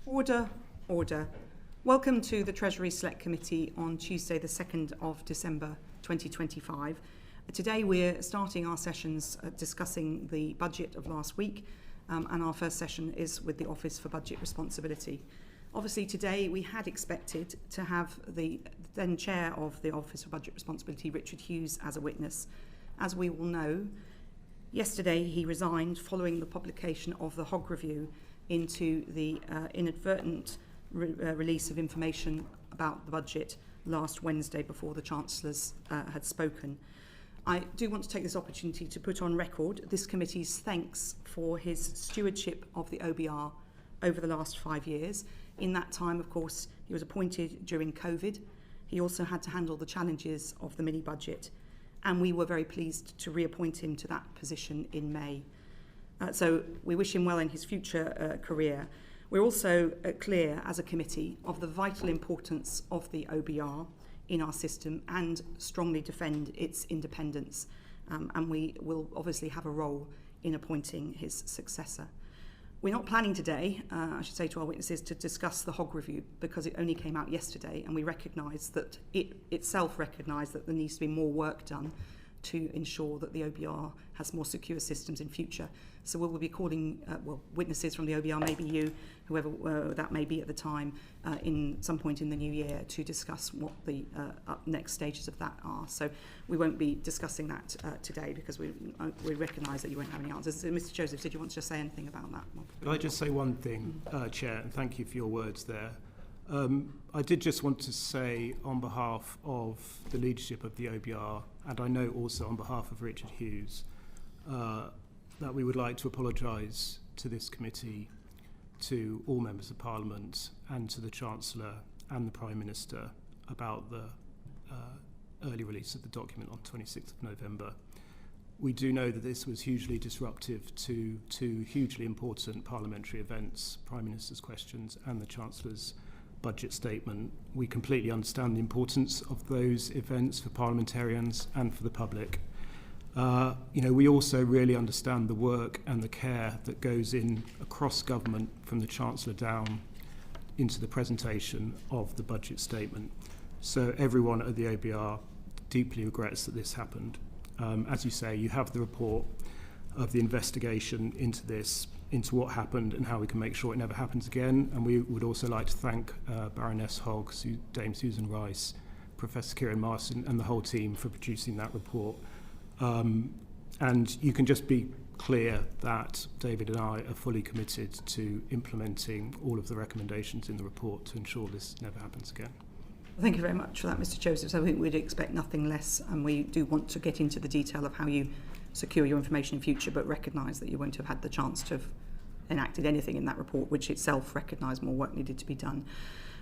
Order, order. Welcome to the Treasury Select Committee on Tuesday the 2nd of December 2025. Today we're starting our sessions discussing the budget of last week, and our first session is with the Office for Budget Responsibility. Obviously today we had expected to have the then Chair of the Office for Budget Responsibility, Richard Hughes, as a witness. As we will know, yesterday he resigned following the publication of the Hogg Review into the inadvertent release of information about the budget last Wednesday before the Chancellors had spoken. I do want to take this opportunity to put on record this committee's thanks for his stewardship of the OBR over the last 5 years. In that time, of course, he was appointed during COVID. He also had to handle the challenges of the mini-budget, and we were very pleased to reappoint him to that position in May. So we wish him well in his future career. We're also clear as a committee of the vital importance of the OBR in our system and strongly defend its independence. And we will obviously have a role in appointing his successor. We're not planning today, I should say to our witnesses, to discuss the Hogg Review because it only came out yesterday, and we recognise that it itself recognised that there needs to be more work done to ensure that the OBR has more secure systems in future. So we will be calling witnesses from the OBR, maybe you, whoever that may be at the time, in some point in the new year to discuss what the next stages of that are. So we won't be discussing that today because we recognise that you won't have any answers. So Mr. Joseph, did you want to just say anything about that? Could I just say one thing, Chair, and thank you for your words there. I did just want to say on behalf of the leadership of the OBR, and I know also on behalf of Richard Hughes, that we would like to apologise to this committee, to all members of Parliament and to the Chancellor and the Prime Minister about the early release of the document on 26th of November. We do know that this was hugely disruptive to two hugely important parliamentary events, Prime Minister's questions and the Chancellor's budget statement. We completely understand the importance of those events for parliamentarians and for the public. We also really understand the work and the care that goes in across government from the Chancellor down into the presentation of the budget statement. So everyone at the OBR deeply regrets that this happened. As you say, you have the report of the investigation into this, into what happened and how we can make sure it never happens again. And we would also like to thank Baroness Hogg, Dame Susan Rice, Professor Kieran Marston and the whole team for producing that report. And you can just be clear that David and I are fully committed to implementing all of the recommendations in the report to ensure this never happens again. Thank you very much for that, Mr. Joseph. So I think we'd expect nothing less, and we do want to get into the detail of how you secure your information in future, but recognise that you won't have had the chance to have enacted anything in that report, which itself recognised more work needed to be done.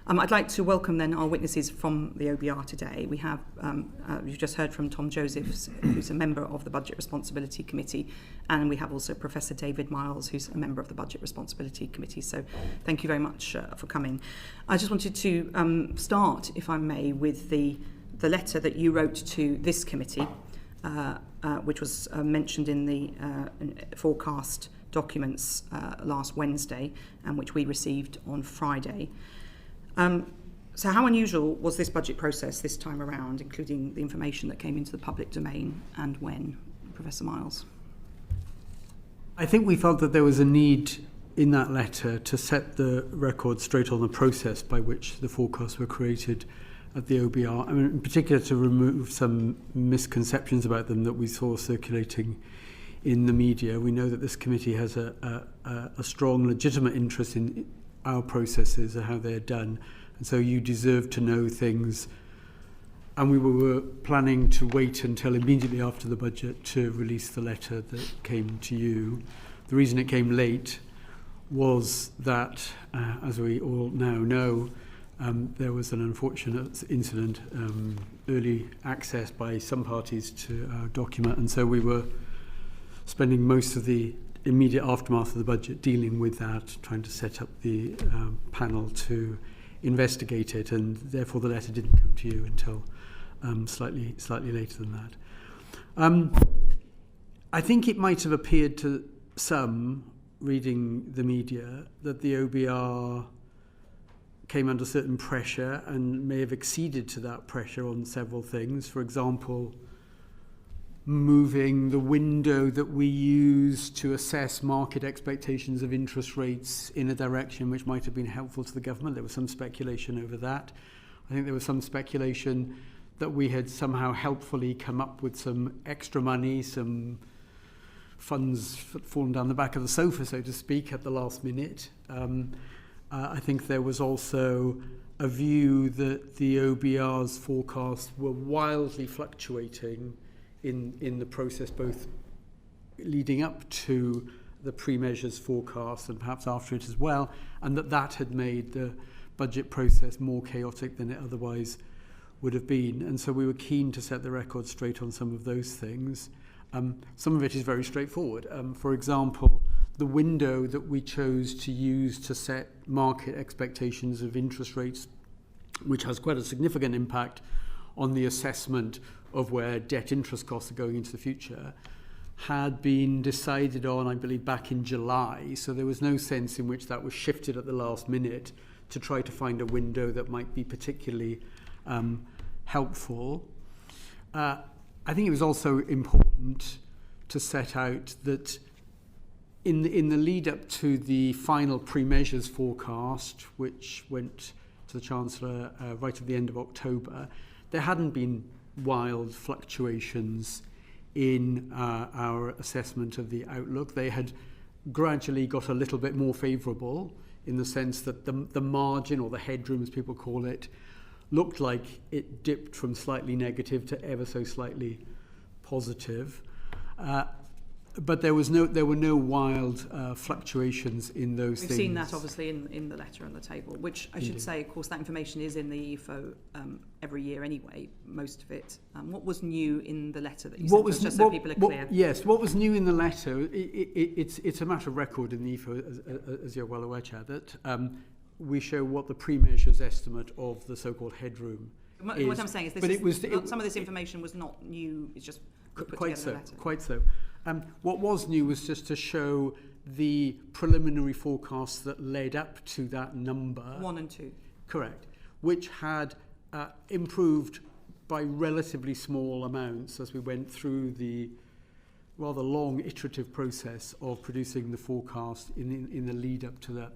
I'd like to welcome then our witnesses from the OBR today. We have, you've just heard from Tom Josephs, who's a member of the Budget Responsibility Committee, and we have also Professor David Miles, who's a member of the Budget Responsibility Committee. So thank you very much for coming. I just wanted to start, if I may, with the letter that you wrote to this committee, which was mentioned in the forecast documents last Wednesday, and which we received on Friday. So how unusual was this budget process this time around, including the information that came into the public domain, and when? Professor Miles. I think we felt that there was a need in that letter to set the record straight on the process by which the forecasts were created at the OBR. I mean, in particular, to remove some misconceptions about them that we saw circulating in the media. We know that this committee has a strong, legitimate interest in our processes and how they're done, and so you deserve to know things, and we were planning to wait until immediately after the budget to release the letter that came to you. The reason it came late was that, as we all now know, there was an unfortunate incident, early access by some parties to our document, and so we were spending most of the immediate aftermath of the budget dealing with that, trying to set up the panel to investigate it, and therefore the letter didn't come to you until slightly later than that. I think it might have appeared to some reading the media that the OBR came under certain pressure and may have acceded to that pressure on several things. For example, moving the window that we use to assess market expectations of interest rates in a direction which might have been helpful to the government. There was some speculation over that. I think there was some speculation that we had somehow helpfully come up with some extra money, some funds fallen down the back of the sofa, so to speak, at the last minute. I think there was also a view that the OBR's forecasts were wildly fluctuating in the process, both leading up to the pre-measures forecast and perhaps after it as well, and that had made the budget process more chaotic than it otherwise would have been. And so we were keen to set the record straight on some of those things. Some of it is very straightforward. For example, the window that we chose to use to set market expectations of interest rates, which has quite a significant impact on the assessment of where debt interest costs are going into the future, had been decided on, I believe, back in July. So there was no sense in which that was shifted at the last minute to try to find a window that might be particularly helpful. I think it was also important to set out that in the lead up to the final pre-measures forecast, which went to the Chancellor right at the end of October, there hadn't been wild fluctuations in our assessment of the outlook. They had gradually got a little bit more favourable in the sense that the margin, or the headroom as people call it, looked like it dipped from slightly negative to ever so slightly positive. But there were no wild fluctuations in those things. We've seen that obviously in the letter on the table, which I should say, of course, that information is in the EFO every year anyway, most of it. What was new in the letter that you sent us, just so people are clear? Yes, what was new in the letter, it's a matter of record in the EFO, as you're well aware, Chair, that we show what the pre-measures estimate of the so-called headroom is. What I'm saying is some of this information was not new, it's just put together in the letter. Quite so. What was new was just to show the preliminary forecasts that led up to that number. 1 and 2. Correct. Which had improved by relatively small amounts as we went through the rather long iterative process of producing the forecast in the lead up to that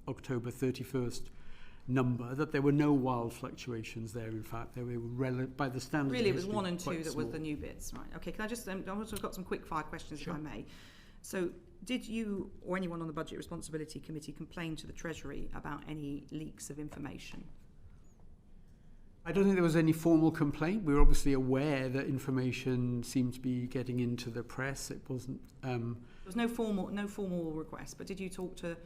October 31st number, that there were no wild fluctuations there. In fact, they were by the standards. Really, it was 1 and 2 that small. was the new bits, right? Okay, can I just, I've also got some quick fire questions, Sure. if I may. So, did you or anyone on the Budget Responsibility Committee complain to the Treasury about any leaks of information? I don't think there was any formal complaint. We were obviously aware that information seemed to be getting into the press. It wasn't. There was no formal request, but did you talk to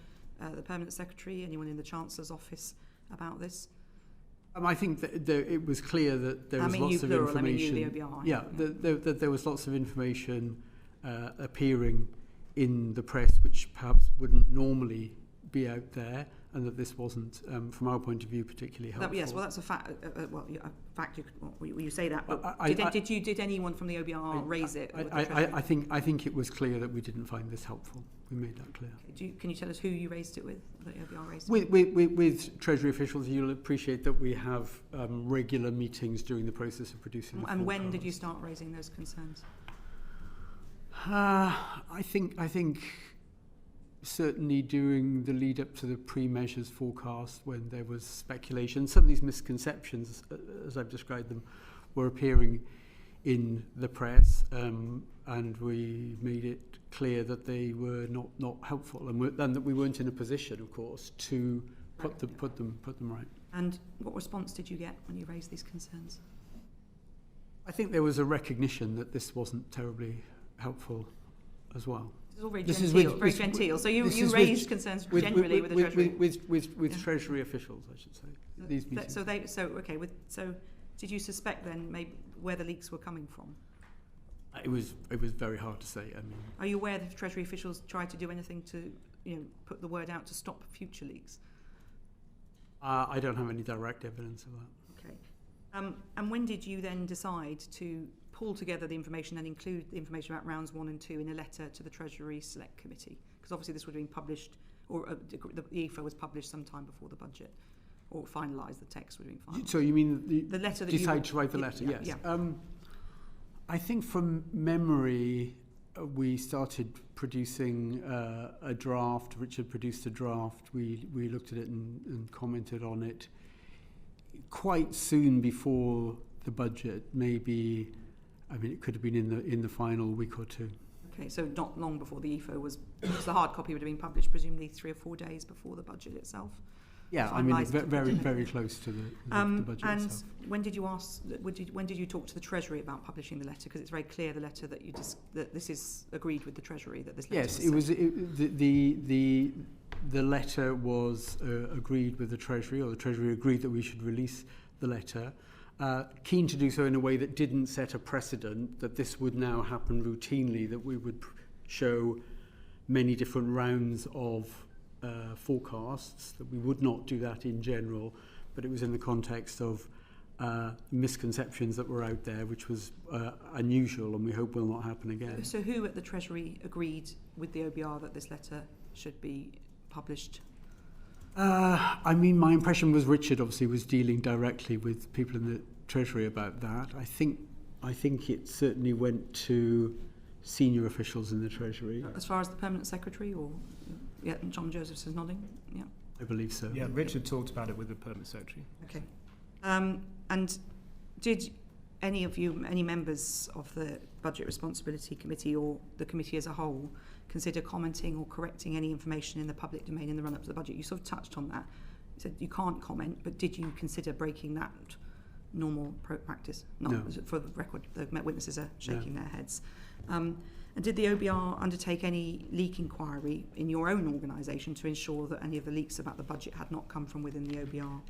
the Permanent Secretary, anyone in the Chancellor's office about this? I think that it was clear that there was lots of information. I mean, the OBR. Yeah, that there was lots of information appearing in the press, which perhaps wouldn't normally be out there, and that this wasn't, from our point of view, particularly helpful. Yes, well, that's a fact. A fact. You say that, but did anyone from the OBR raise it? I think it was clear that we didn't find this helpful. We made that clear. Okay. Can you tell us who you raised it with? The OBR raised it with Treasury officials. You'll appreciate that we have regular meetings during the process of producing. And when did you start raising those concerns? I think certainly during the lead up to the pre-measures forecast, when there was speculation, some of these misconceptions, as I've described them, were appearing in the press, and we made it clear that they were not helpful, and that we weren't in a position, of course, to put them right. And what response did you get when you raised these concerns? I think there was a recognition that this wasn't terribly helpful as well. This is all very genteel. So you raised concerns generally with the Treasury? With Treasury officials, I should say. These meetings. So did you suspect then maybe where the leaks were coming from? It was very hard to say. I mean, are you aware that Treasury officials tried to do anything to put the word out to stop future leaks? I don't have any direct evidence of that. Okay. And when did you then decide to pull together the information and include the information about rounds 1 and 2 in a letter to the Treasury Select Committee? Because obviously this would have been published, or the EFO was published sometime before the budget. or finalised. The text would have been finalised. So you mean the letter that decide to write the letter? Yeah, yes. Yeah. I think from memory, we started producing a draft. Richard produced a draft. We looked at it and commented on it quite soon before the budget. Maybe, I mean, it could have been in the final week or two. Okay, so not long before the EFO was, because the hard copy would have been published presumably 3 or 4 days before the budget itself. Yeah, I mean, very close to the budget and itself. When did you talk to the Treasury about publishing the letter? Because it's very clear the letter that that this is agreed with the Treasury, that this letter Yes, the letter was agreed with the Treasury, or the Treasury agreed that we should release the letter. Keen to do so in a way that didn't set a precedent, that this would now happen routinely, that we would show many different rounds of forecasts, that we would not do that in general, but it was in the context of misconceptions that were out there, which was unusual and we hope will not happen again. So who at the Treasury agreed with the OBR that this letter should be published? I mean, my impression was Richard obviously was dealing directly with people in the Treasury about that. I think it certainly went to senior officials in the Treasury. As far as the permanent secretary, or John Joseph is nodding. Yeah, I believe so. Yeah, Richard talked about it with the permanent secretary. Okay. And did any members of the Budget Responsibility Committee or the committee as a whole consider commenting or correcting any information in the public domain in the run-up to the budget? You sort of touched on that. You said you can't comment, but did you consider breaking that normal practice? No. For the record, the witnesses are shaking their heads. And did the OBR undertake any leak inquiry in your own organisation to ensure that any of the leaks about the budget had not come from within the OBR?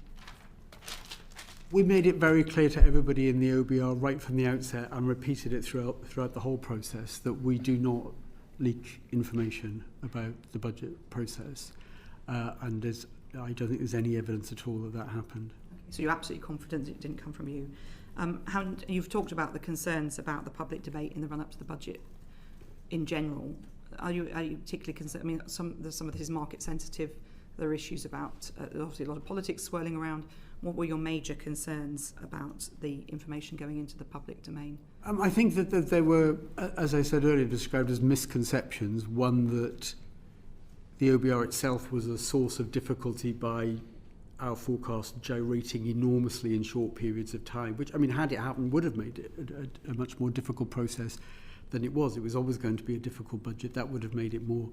We made it very clear to everybody in the OBR right from the outset, and repeated it throughout the whole process, that we do not leak information about the budget process. And I don't think there's any evidence at all that happened. Okay, so you're absolutely confident it didn't come from you. You've talked about the concerns about the public debate in the run-up to the budget in general. Are you particularly concerned? I mean, some of this is market sensitive. There are issues about obviously a lot of politics swirling around. What were your major concerns about the information going into the public domain? I think that there were, as I said earlier, described as misconceptions. One, that the OBR itself was a source of difficulty by our forecast gyrating enormously in short periods of time, which, I mean, had it happened, would have made it a much more difficult process than it was. It was always going to be a difficult budget. That would have made it more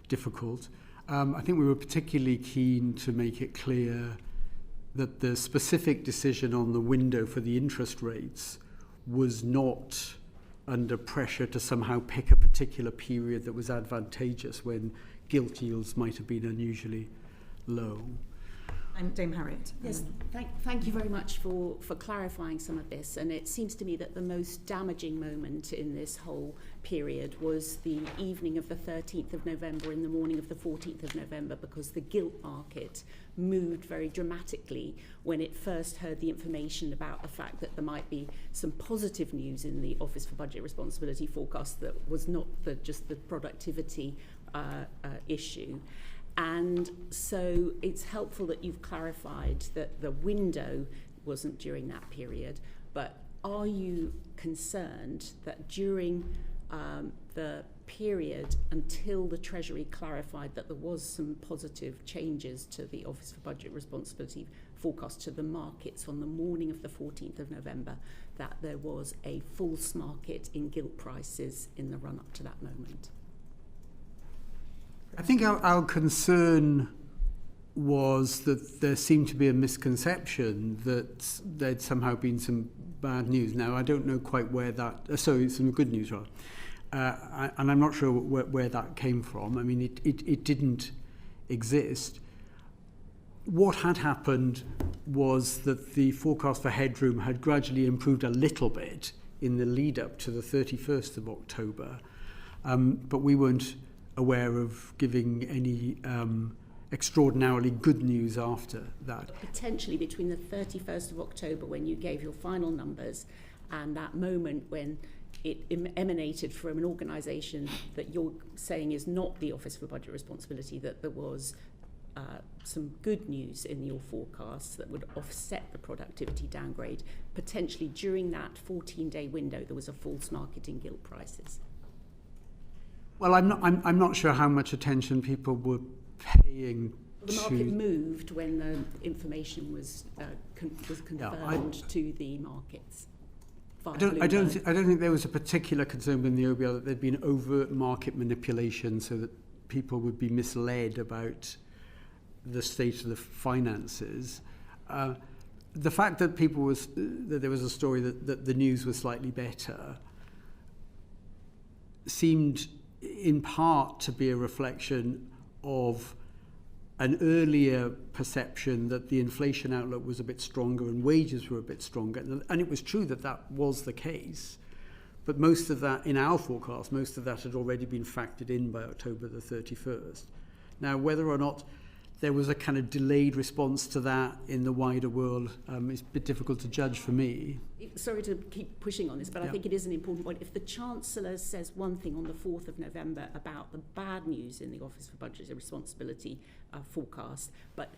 difficult. I think we were particularly keen to make it clear that the specific decision on the window for the interest rates was not under pressure to somehow pick a particular period that was advantageous when gilt yields might have been unusually low. And Dame Harriet. Yes, thank you very much for clarifying some of this. And it seems to me that the most damaging moment in this whole period was the evening of the 13th of November in the morning of the 14th of November, because the gilt market moved very dramatically when it first heard the information about the fact that there might be some positive news in the Office for Budget Responsibility forecast that was not just the productivity issue. And so it's helpful that you've clarified that the window wasn't during that period, but are you concerned that during the period until the Treasury clarified that there was some positive changes to the Office for Budget Responsibility forecast to the markets on the morning of the 14th of November, that there was a false market in gilt prices in the run-up to that moment? I think our concern was that there seemed to be a misconception that there'd somehow been some bad news. Now, I don't know quite where that... Sorry, some good news, rather. And I'm not sure where that came from. I mean, it didn't exist. What had happened was that the forecast for Headroom had gradually improved a little bit in the lead-up to the 31st of October, but we weren't aware of giving any extraordinarily good news after that. Potentially between the 31st of October, when you gave your final numbers, and that moment when it emanated from an organisation that you're saying is not the Office for Budget Responsibility, that there was some good news in your forecasts that would offset the productivity downgrade. Potentially during that 14-day window, there was a false market in gilt prices. Well, I'm not sure how much attention people were paying. The market moved when the information was confirmed to the markets. I don't think there was a particular concern within the OBR that there'd been overt market manipulation so that people would be misled about the state of the finances. The fact that that there was a story that the news was slightly better seemed in part to be a reflection of an earlier perception that the inflation outlook was a bit stronger and wages were a bit stronger. And it was true that that was the case. But most of that, in our forecast, most of that had already been factored in by October the 31st. Now, whether or not there was a kind of delayed response to that in the wider world is a bit difficult to judge for me. Sorry to keep pushing on this, but I think it is an important point. If the Chancellor says one thing on the 4th of November about the bad news in the Office for Budget and Responsibility forecast, but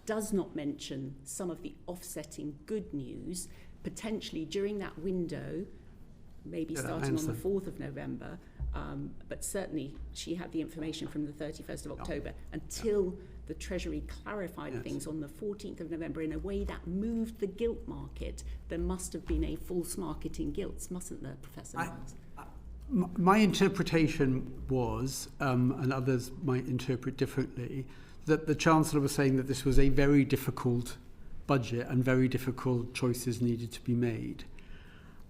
does not mention some of the offsetting good news, potentially during that window, maybe starting on the 4th of November, but certainly she had the information from the 31st of October until the Treasury clarified things on the 14th of November in a way that moved the gilt market. There must have been a false market in gilts, mustn't there, Professor Miles? My interpretation was, and others might interpret differently, that the Chancellor was saying that this was a very difficult budget and very difficult choices needed to be made.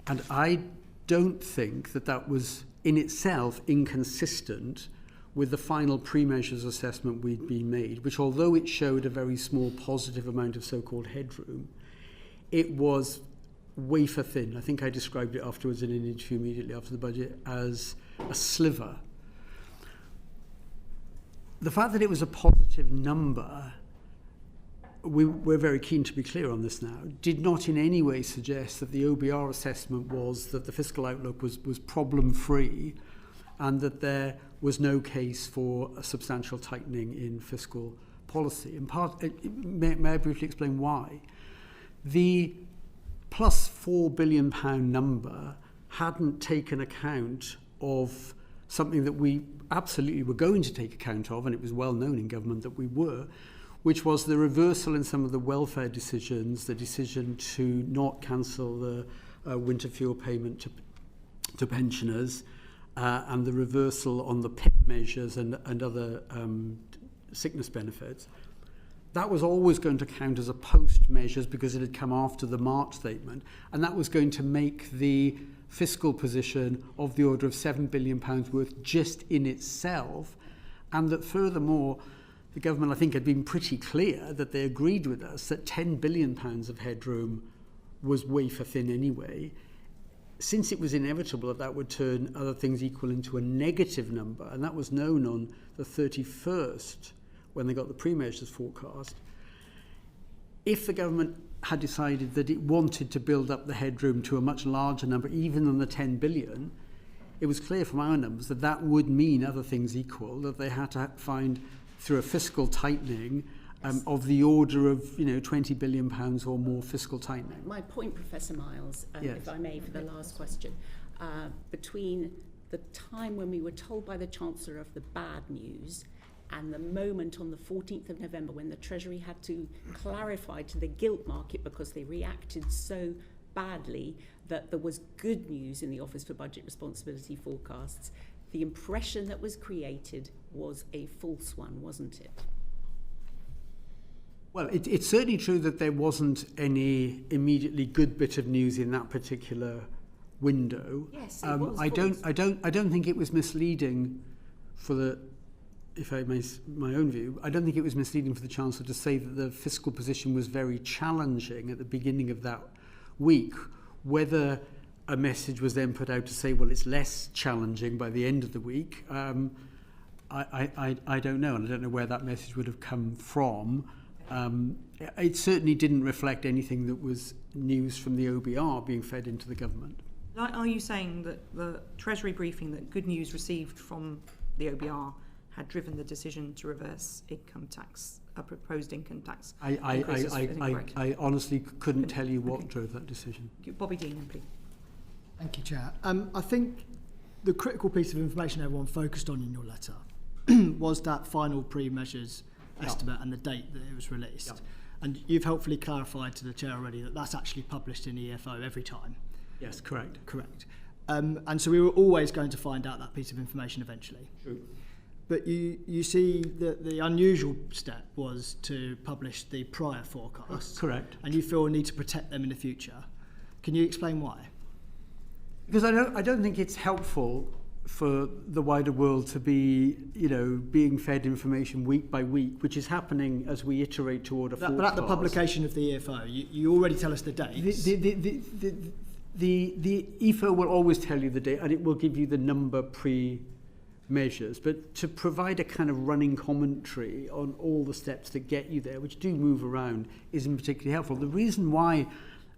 And I don't think that that was in itself inconsistent with the final pre-measures assessment we'd been made, which although it showed a very small positive amount of so-called headroom, it was wafer thin. I think I described it afterwards in an interview immediately after the budget as a sliver. The fact that it was a positive number, we're very keen to be clear on this now, did not in any way suggest that the OBR assessment was that the fiscal outlook was problem-free and that there was no case for a substantial tightening in fiscal policy. In part, may I briefly explain why? The plus £4 billion number hadn't taken account of something that we absolutely were going to take account of, and it was well known in government that we were, which was the reversal in some of the welfare decisions, the decision to not cancel the winter fuel payment to pensioners, and the reversal on the PIP measures and other sickness benefits. That was always going to count as a post measures because it had come after the March statement, and that was going to make the fiscal position of the order of £7 billion worth just in itself, and that furthermore, the government, I think, had been pretty clear that they agreed with us that £10 billion of headroom was wafer thin anyway. Since it was inevitable that that would turn other things equal into a negative number, and that was known on the 31st when they got the pre-measures forecast, if the government had decided that it wanted to build up the headroom to a much larger number, even than the 10 billion, it was clear from our numbers that that would mean other things equal, that they had to find through a fiscal tightening of the order of £20 billion or more fiscal tightening. My point, Professor Miles, if I may, for the last question, between the time when we were told by the Chancellor of the bad news and the moment on the 14th of November when the Treasury had to clarify to the gilt market because they reacted so badly that there was good news in the Office for Budget Responsibility forecasts, the impression that was created was a false one, wasn't it? Well, it's certainly true that there wasn't any immediately good bit of news in that particular window. Yes, it was. I don't think it was misleading for the, if I may, my own view, I don't think it was misleading for the Chancellor to say that the fiscal position was very challenging at the beginning of that week. Whether a message was then put out to say, well, it's less challenging by the end of the week, I don't know, and I don't know where that message would have come from. It certainly didn't reflect anything that was news from the OBR being fed into the government. Are you saying that the Treasury briefing that good news received from the OBR had driven the decision to reverse income tax, a proposed income tax. I honestly couldn't tell you what drove that decision. Bobby Dean, please. Thank you, Chair. I think the critical piece of information everyone focused on in your letter was that final pre-measures estimate and the date that it was released. Yep. And you've helpfully clarified to the Chair already that that's actually published in EFO every time. Yes, correct. Correct. And so we were always going to find out that piece of information eventually. True. But you see that the unusual step was to publish the prior forecasts. Correct. And you feel a need to protect them in the future. Can you explain why? Because I don't think it's helpful for the wider world to be, being fed information week by week, which is happening as we iterate toward a forecast. But at the publication of the EFO, you already tell us the dates. The EFO will always tell you the date, and it will give you the number pre-measures. But to provide a kind of running commentary on all the steps that get you there, which do move around, isn't particularly helpful. The reason why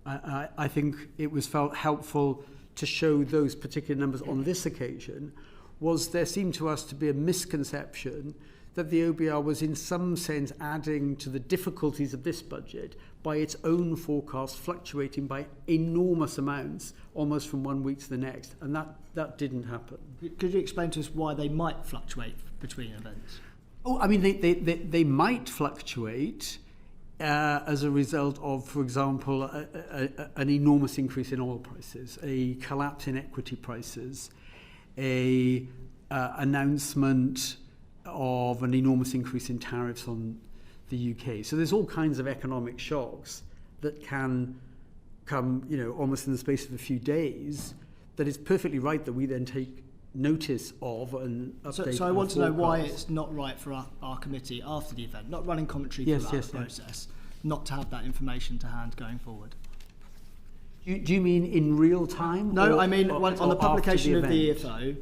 I think it was felt helpful to show those particular numbers on this occasion was there seemed to us to be a misconception that the OBR was in some sense adding to the difficulties of this budget by its own forecast fluctuating by enormous amounts almost from one week to the next, and that didn't happen. Could you explain to us why they might fluctuate between events? Oh, I mean, they might fluctuate as a result of, for example, an enormous increase in oil prices, a collapse in equity prices, a announcement of an enormous increase in tariffs on the UK. So there's all kinds of economic shocks that can come, almost in the space of a few days, that it's perfectly right that we then take notice of and update. So I want to know why it's not right for our committee after the event, not running commentary throughout the process, not to have that information to hand going forward. Do you mean in real time? No, I mean on the publication of the EFO,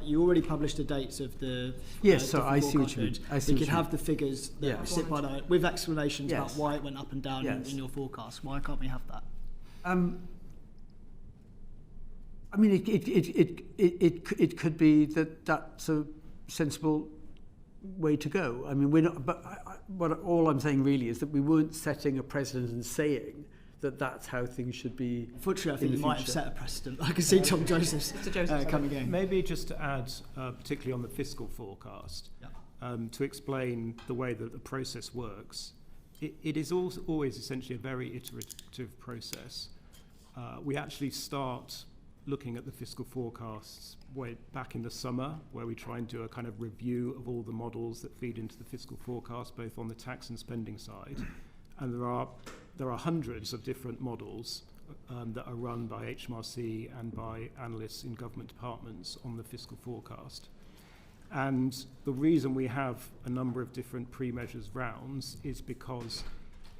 you already published the dates of the so I see what you mean. You could have the figures that sit by the, with explanations about why it went up and down in your forecast. Why can't we have that? I mean, it could be that that's a sensible way to go. I mean, we're not. But all I'm saying really is that we weren't setting a precedent and saying that that's how things should be. Unfortunately, I think you might have set a precedent. I can see Tom Joseph's coming in. Maybe just to add, particularly on the fiscal forecast, to explain the way that the process works. It is always essentially a very iterative process. We actually start looking at the fiscal forecasts way back in the summer, where we try and do a kind of review of all the models that feed into the fiscal forecast, both on the tax and spending side. And there are hundreds of different models that are run by HMRC and by analysts in government departments on the fiscal forecast. And the reason we have a number of different pre-measures rounds is because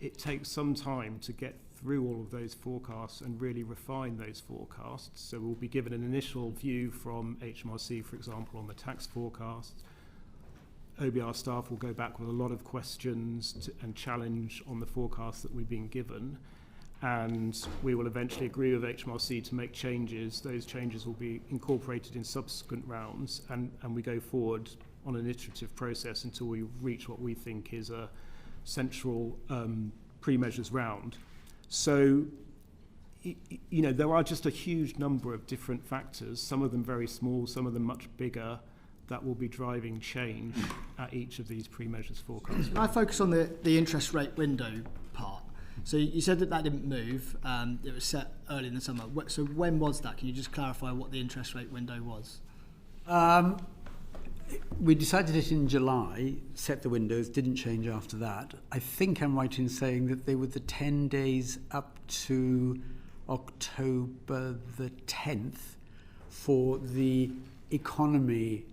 it takes some time to get through all of those forecasts and really refine those forecasts. So we'll be given an initial view from HMRC, for example, on the tax forecast. OBR staff will go back with a lot of questions and challenge on the forecast that we've been given. And we will eventually agree with HMRC to make changes. Those changes will be incorporated in subsequent rounds, and we go forward on an iterative process until we reach what we think is a central pre-measures round. So, there are just a huge number of different factors, some of them very small, some of them much bigger, that will be driving change at each of these pre-measures forecasts. I focus on the interest rate window part. So you said that didn't move. It was set early in the summer. So when was that? Can you just clarify what the interest rate window was? We decided it in July, set the windows, didn't change after that. I think I'm right in saying that they were the 10 days up to October the 10th for the economy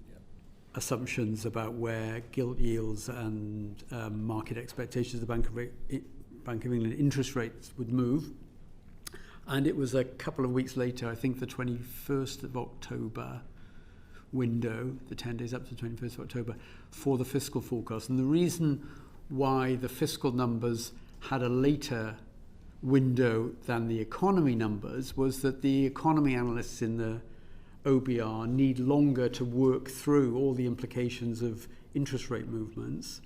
assumptions about where gilt yields and market expectations of the Bank of England interest rates would move. And it was a couple of weeks later, I think the 21st of October window, the 10 days up to the 21st of October, for the fiscal forecast. And the reason why the fiscal numbers had a later window than the economy numbers was that the economy analysts in the OBR need longer to work through all the implications of interest rate movements.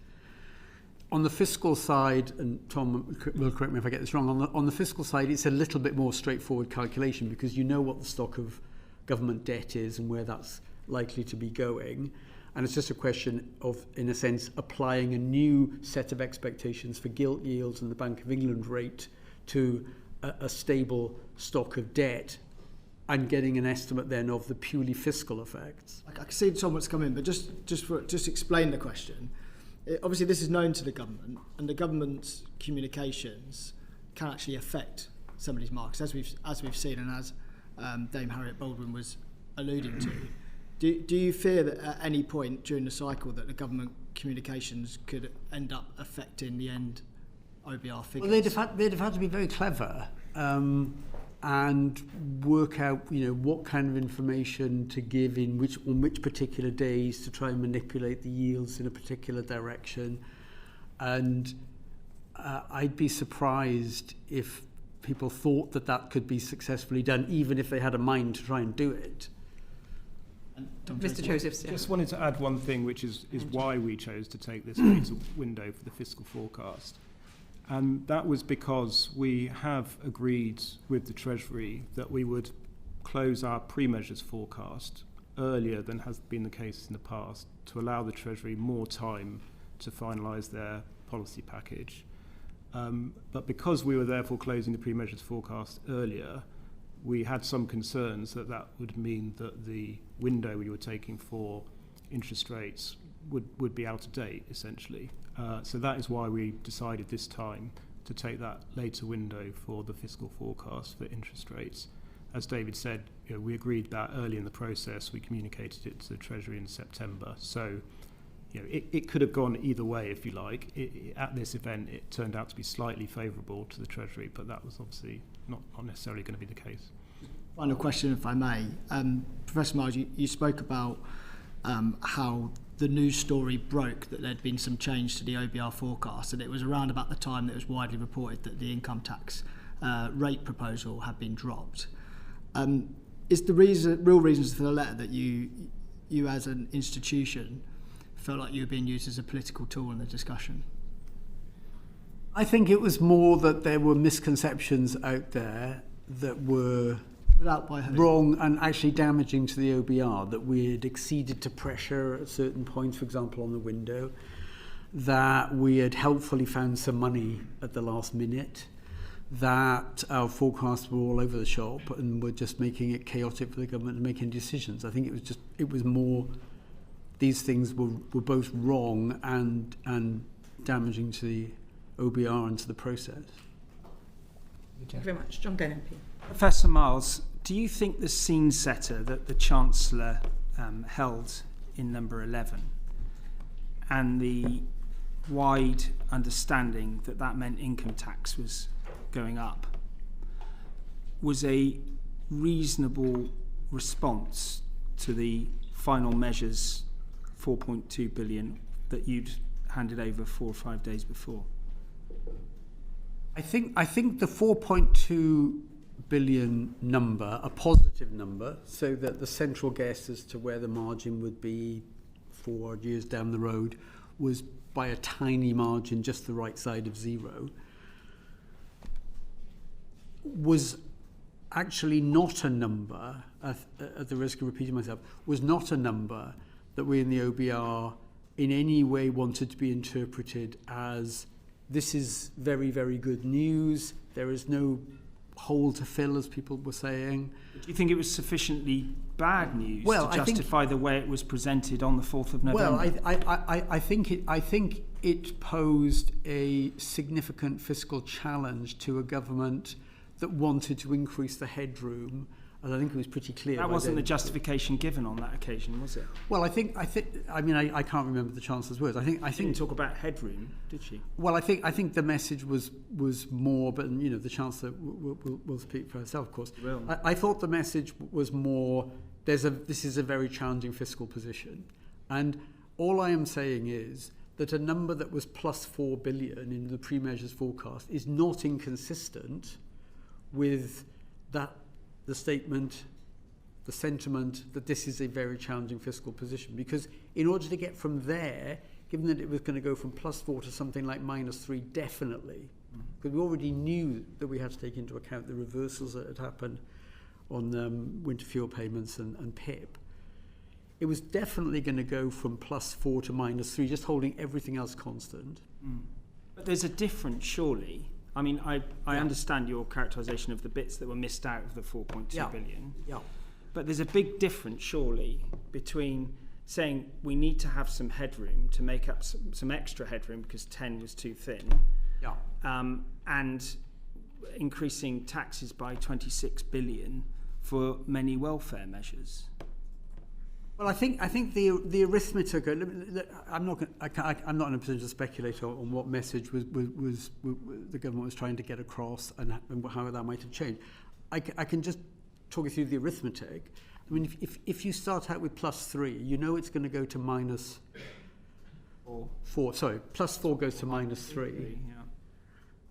On the fiscal side, and Tom will correct me if I get this wrong, on the fiscal side, it's a little bit more straightforward calculation because you know what the stock of government debt is and where that's likely to be going. And it's just a question of, in a sense, applying a new set of expectations for gilt yields and the Bank of England rate to a stable stock of debt and getting an estimate then of the purely fiscal effects. I can see Tom wants to come in, but just explain the question. Obviously, this is known to the government, and the government's communications can actually affect some of these markets, as we've seen, and as Dame Harriet Baldwin was alluding to. Do you fear that at any point during the cycle that the government communications could end up affecting the end OBR figures? Well, they'd have had to be very clever and work out, what kind of information to give on which particular days to try and manipulate the yields in a particular direction. And I'd be surprised if people thought that could be successfully done, even if they had a mind to try and do it. Mr. Josephs. Just wanted to add one thing, which is why we chose to take this later window for the fiscal forecast. And that was because we have agreed with the Treasury that we would close our pre-measures forecast earlier than has been the case in the past to allow the Treasury more time to finalise their policy package. But because we were therefore closing the pre-measures forecast earlier, we had some concerns that would mean that the window we were taking for interest rates would be out of date, essentially. So that is why we decided this time to take that later window for the fiscal forecast for interest rates. As David said, we agreed that early in the process. We communicated it to the Treasury in September. So it could have gone either way, if you like. At this event, it turned out to be slightly favourable to the Treasury, but that was obviously not necessarily going to be the case. Final question, if I may. Professor Miles, you spoke about how the news story broke that there'd been some change to the OBR forecast, and it was around about the time that it was widely reported that the income tax rate proposal had been dropped. Is the real reasons for the letter that you as an institution felt like you were being used as a political tool in the discussion? I think it was more that there were misconceptions out there that were wrong and actually damaging to the OBR, that we had exceeded to pressure at certain points, for example, on the window, that we had helpfully found some money at the last minute, that our forecasts were all over the shop and were just making it chaotic for the government to make any decisions. I think it was more these things were both wrong and damaging to the OBR and to the process. Thank you very much. John Gale, MP. Professor Miles, do you think the scene setter that the Chancellor held in number 11 and the wide understanding that meant income tax was going up was a reasonable response to the final measures 4.2 billion that you'd handed over 4 or 5 days before? I think the 4.2 billion number, a positive number, so that the central guess as to where the margin would be 4 years down the road was by a tiny margin just the right side of zero, was actually not a number, at the risk of repeating myself, was not a number that we in the OBR in any way wanted to be interpreted as this is very, very good news, there is no hole to fill, as people were saying. Do you think it was sufficiently bad news to justify the way it was presented on the 4th of November? Well, I think it posed a significant fiscal challenge to a government that wanted to increase the headroom, and I think it was pretty clear. That wasn't the justification given on that occasion, was it? Well, I can't remember the Chancellor's words. I think she didn't talk about headroom, did she? Well, I think the message was more, but the Chancellor will speak for herself, of course. I thought the message was more, this is a very challenging fiscal position, and all I am saying is that a number that was plus 4 billion in the pre-measures forecast is not inconsistent with the statement the sentiment that this is a very challenging fiscal position. Because in order to get from there, given that it was going to go from +4 to something like -3, definitely, because we already knew that we had to take into account the reversals that had happened on winter fuel payments and PIP. It was definitely going to go from +4 to -3, just holding everything else constant. But there's a difference, surely. I mean, I understand your characterisation of the bits that were missed out of the 4.2 billion. Yeah. But there's a big difference, surely, between saying we need to have some headroom to make up some extra headroom because 10 was too thin, and increasing taxes by 26 billion for many welfare measures. Well, I think the arithmetic. I'm not in a position to speculate on what message was the government was trying to get across and how that might have changed. I can just talk you through the arithmetic. I mean, if you start out with +3, you know it's going to go to -4. Sorry, +4 goes to -3. Yeah.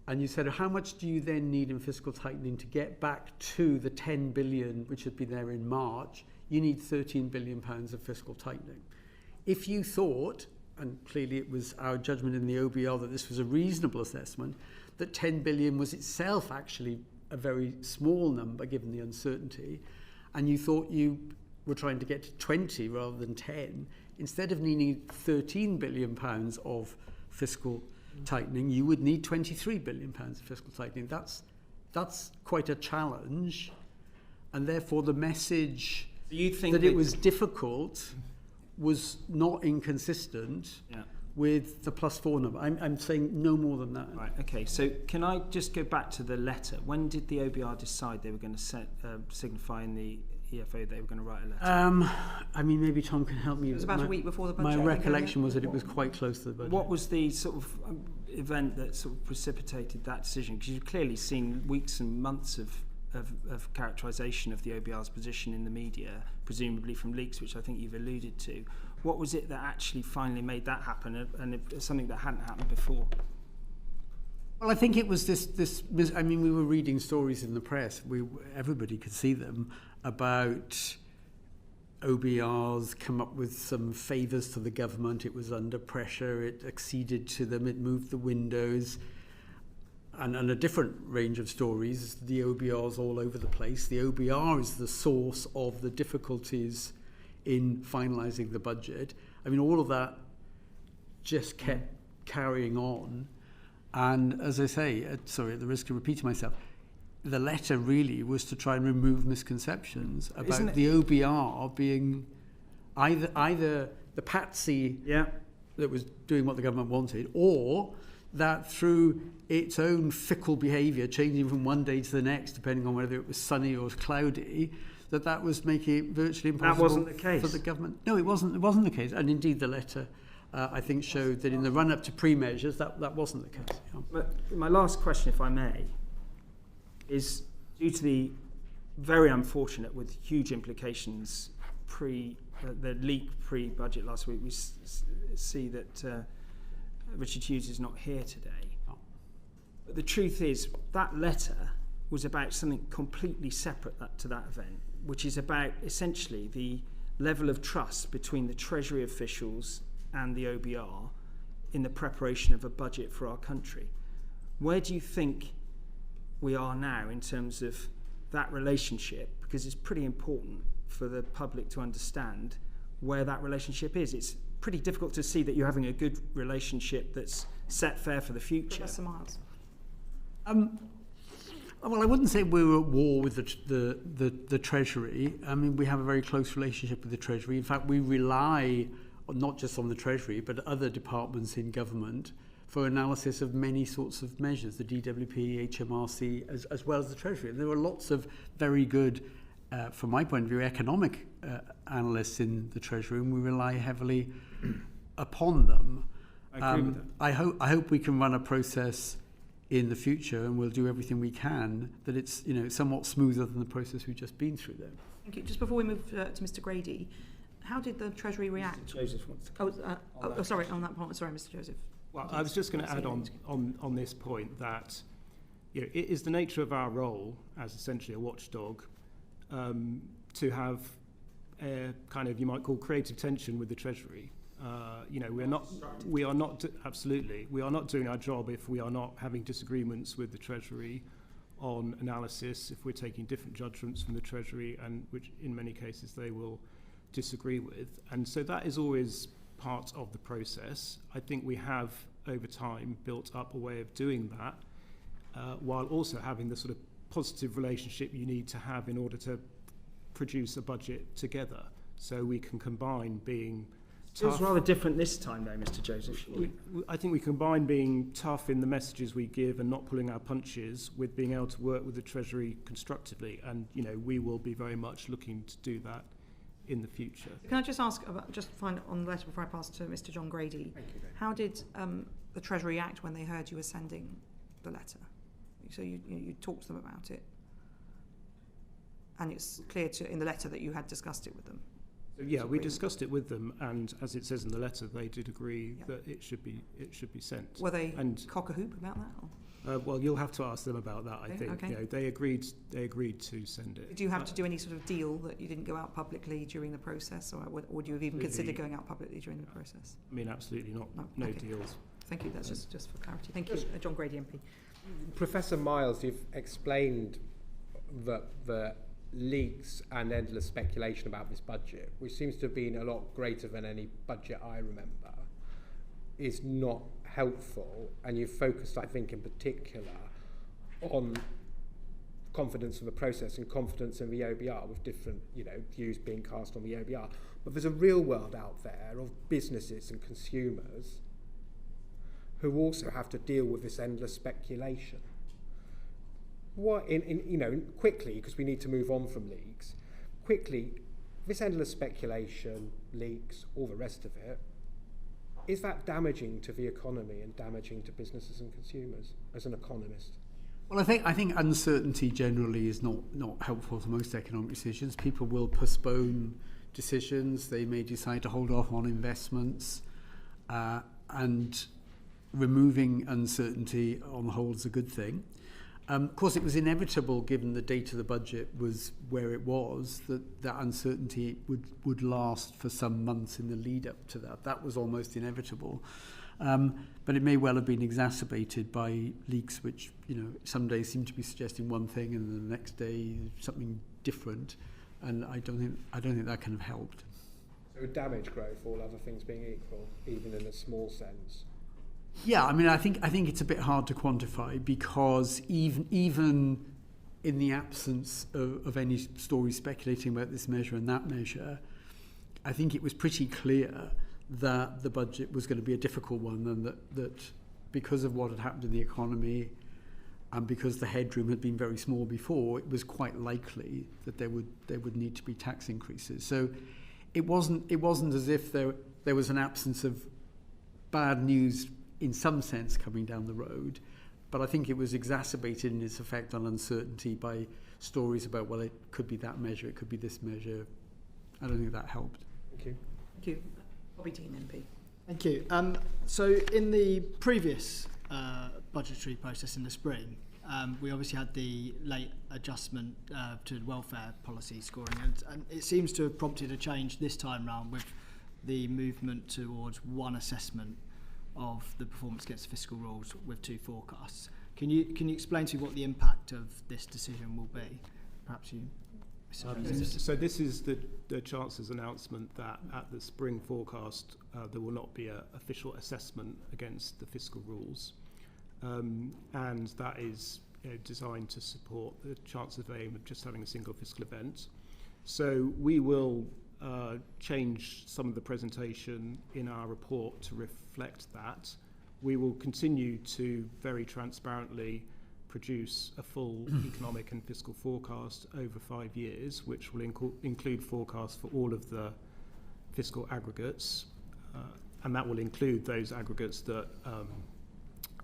And you said, how much do you then need in fiscal tightening to get back to the 10 billion, which had been there in March? You need £13 billion of fiscal tightening. If you thought, and clearly it was our judgment in the OBR that this was a reasonable assessment, that 10 billion was itself actually a very small number given the uncertainty, and you thought you were trying to get to 20 rather than 10, instead of needing £13 billion of fiscal tightening, you would need £23 billion of fiscal tightening. That's quite a challenge, and therefore the message You think that it was difficult was not inconsistent with the +4 number. I'm saying no more than that. Right, okay. So can I just go back to the letter? When did the OBR decide they were going to signify in the EFO they were going to write a letter? I mean, maybe Tom can help me. It was about a week before the budget. My recollection was that it was quite close to the budget. What was the sort of event that sort of precipitated that decision? Because you've clearly seen weeks and months of characterisation of the OBR's position in the media, presumably from leaks, which I think you've alluded to. What was it that actually finally made that happen, and it's something that hadn't happened before? Well, I think it was this. I mean, we were reading stories in the press. Everybody could see them about OBRs come up with some favours to the government. It was under pressure. It acceded to them. It moved the windows. And a different range of stories, the OBRs all over the place. The OBR is the source of the difficulties in finalising the budget. I mean, all of that just kept carrying on. And as I say, sorry, at the risk of repeating myself, the letter really was to try and remove misconceptions about the OBR being either the patsy that was doing what the government wanted, or that through its own fickle behaviour, changing from one day to the next, depending on whether it was sunny or cloudy, that was making it virtually impossible. That wasn't the case for the government. No, it wasn't. It wasn't the case. And indeed, the letter, I think, showed that in the run-up to pre-measures, that wasn't the case. Yeah. But my last question, if I may, is due to the very unfortunate, with huge implications, the leak pre-budget last week. We see that Richard Hughes is not here today. But the truth is, that letter was about something completely separate to that event, which is about essentially the level of trust between the Treasury officials and the OBR in the preparation of a budget for our country. Where do you think we are now in terms of that relationship? Because it's pretty important for the public to understand where that relationship is. It's pretty difficult to see that you're having a good relationship that's set fair for the future. Professor Miles. Well, I wouldn't say we were at war with the Treasury. I mean, we have a very close relationship with the Treasury. In fact, we rely not just on the Treasury, but other departments in government for analysis of many sorts of measures, the DWP, HMRC, as well as the Treasury. And there are lots of very good, from my point of view, economic analysts in the Treasury, and we rely heavily upon them. I agree with that. I hope we can run a process in the future, and we'll do everything we can that it's somewhat smoother than the process we've just been through there. Thank you. Just before we move to Mr. Grady, how did the Treasury react? Mr. Joseph wants to Sorry, on that point. Sorry, Mr. Joseph. Well, I was just going to add on this point that it is the nature of our role as essentially a watchdog to have a kind of, you might call, creative tension with the Treasury. We are not doing our job if we are not having disagreements with the Treasury on analysis, if we're taking different judgments from the Treasury, and which in many cases they will disagree with. And so that is always part of the process. I think we have, over time, built up a way of doing that, while also having the sort of positive relationship you need to have in order to produce a budget together. So we can combine being tough. It's rather different this time, though, Mr. Joseph. I think we combine being tough in the messages we give and not pulling our punches with being able to work with the Treasury constructively. And, we will be very much looking to do that in the future. Can I just ask, just find on the letter before I pass to Mr. John Grady, how did the Treasury act when they heard you were sending the letter? So you talked to them about it, and it's clear in the letter that you had discussed it with them. Yeah, we discussed it with them, and as it says in the letter, they did agree that it should be sent. Were they cock a hoop about that? Or? Well, you'll have to ask them about that. I think they agreed to send it. Do you have to do any sort of deal that you didn't go out publicly during the process, or would you have even considered going out publicly during the process? I mean, absolutely not. No deals. Thank you. That's just for clarity. Thank you, John Grady, MP. Professor Miles, you've explained that the leaks and endless speculation about this budget, which seems to have been a lot greater than any budget I remember, is not helpful, and you've focused, I think, in particular on confidence in the process and confidence in the OBR, with different views being cast on the OBR. But there's a real world out there of businesses and consumers who also have to deal with this endless speculation. What quickly, because we need to move on from leaks, quickly, this endless speculation, leaks, all the rest of it, is that damaging to the economy and damaging to businesses and consumers, as an economist? Well, I think uncertainty generally is not helpful to most economic decisions. People will postpone decisions. They may decide to hold off on investments, and removing uncertainty on the whole is a good thing. Of course, it was inevitable, given the date of the budget was where it was, that uncertainty would last for some months in the lead up to that. That was almost inevitable. But it may well have been exacerbated by leaks which, some days seem to be suggesting one thing and the next day something different. And I don't think that kind of helped. So it would damage growth, all other things being equal, even in a small sense? Yeah, I mean, I think it's a bit hard to quantify, because even in the absence of any story speculating about this measure and that measure, I think it was pretty clear that the budget was going to be a difficult one, and that because of what had happened in the economy and because the headroom had been very small before, it was quite likely that there would need to be tax increases. So it wasn't as if there was an absence of bad news in some sense coming down the road, but I think it was exacerbated in its effect on uncertainty by stories about, well, it could be that measure, it could be this measure. I don't think that helped. Thank you. Thank you. Bobby Dean, MP. Thank you. So in the previous budgetary process in the spring, we obviously had the late adjustment to welfare policy scoring, and it seems to have prompted a change this time round with the movement towards one assessment of the performance against fiscal rules with two forecasts. Can you explain to me what the impact of this decision will be? Perhaps you. So this is the Chancellor's announcement that at the spring forecast there will not be an official assessment against the fiscal rules, and that is designed to support the Chancellor's aim of just having a single fiscal event. So we will change some of the presentation in our report to reflect that. We will continue to very transparently produce a full economic and fiscal forecast over 5 years, which will include forecasts for all of the fiscal aggregates, and that will include those aggregates that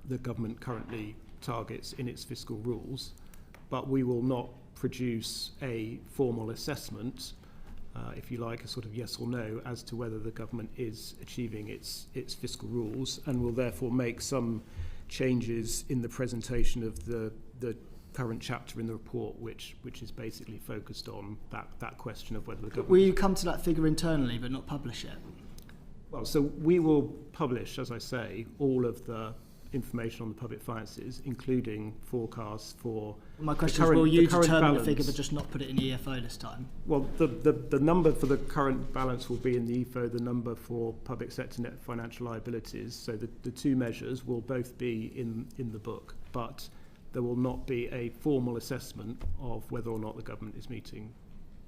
the government currently targets in its fiscal rules. But we will not produce a formal assessment, if you like, a sort of yes or no as to whether the government is achieving its fiscal rules, and will therefore make some changes in the presentation of the current chapter in the report which is basically focused on that question of whether the government... Will you come to that figure internally but not publish it? Well, so we will publish, as I say, all of the information on the public finances, including forecasts for... My question is, will you determine the figure but just not put it in the EFO this time? Well, the number for the current balance will be in the EFO, the number for public sector net financial liabilities. So the two measures will both be in the book, but there will not be a formal assessment of whether or not the government is meeting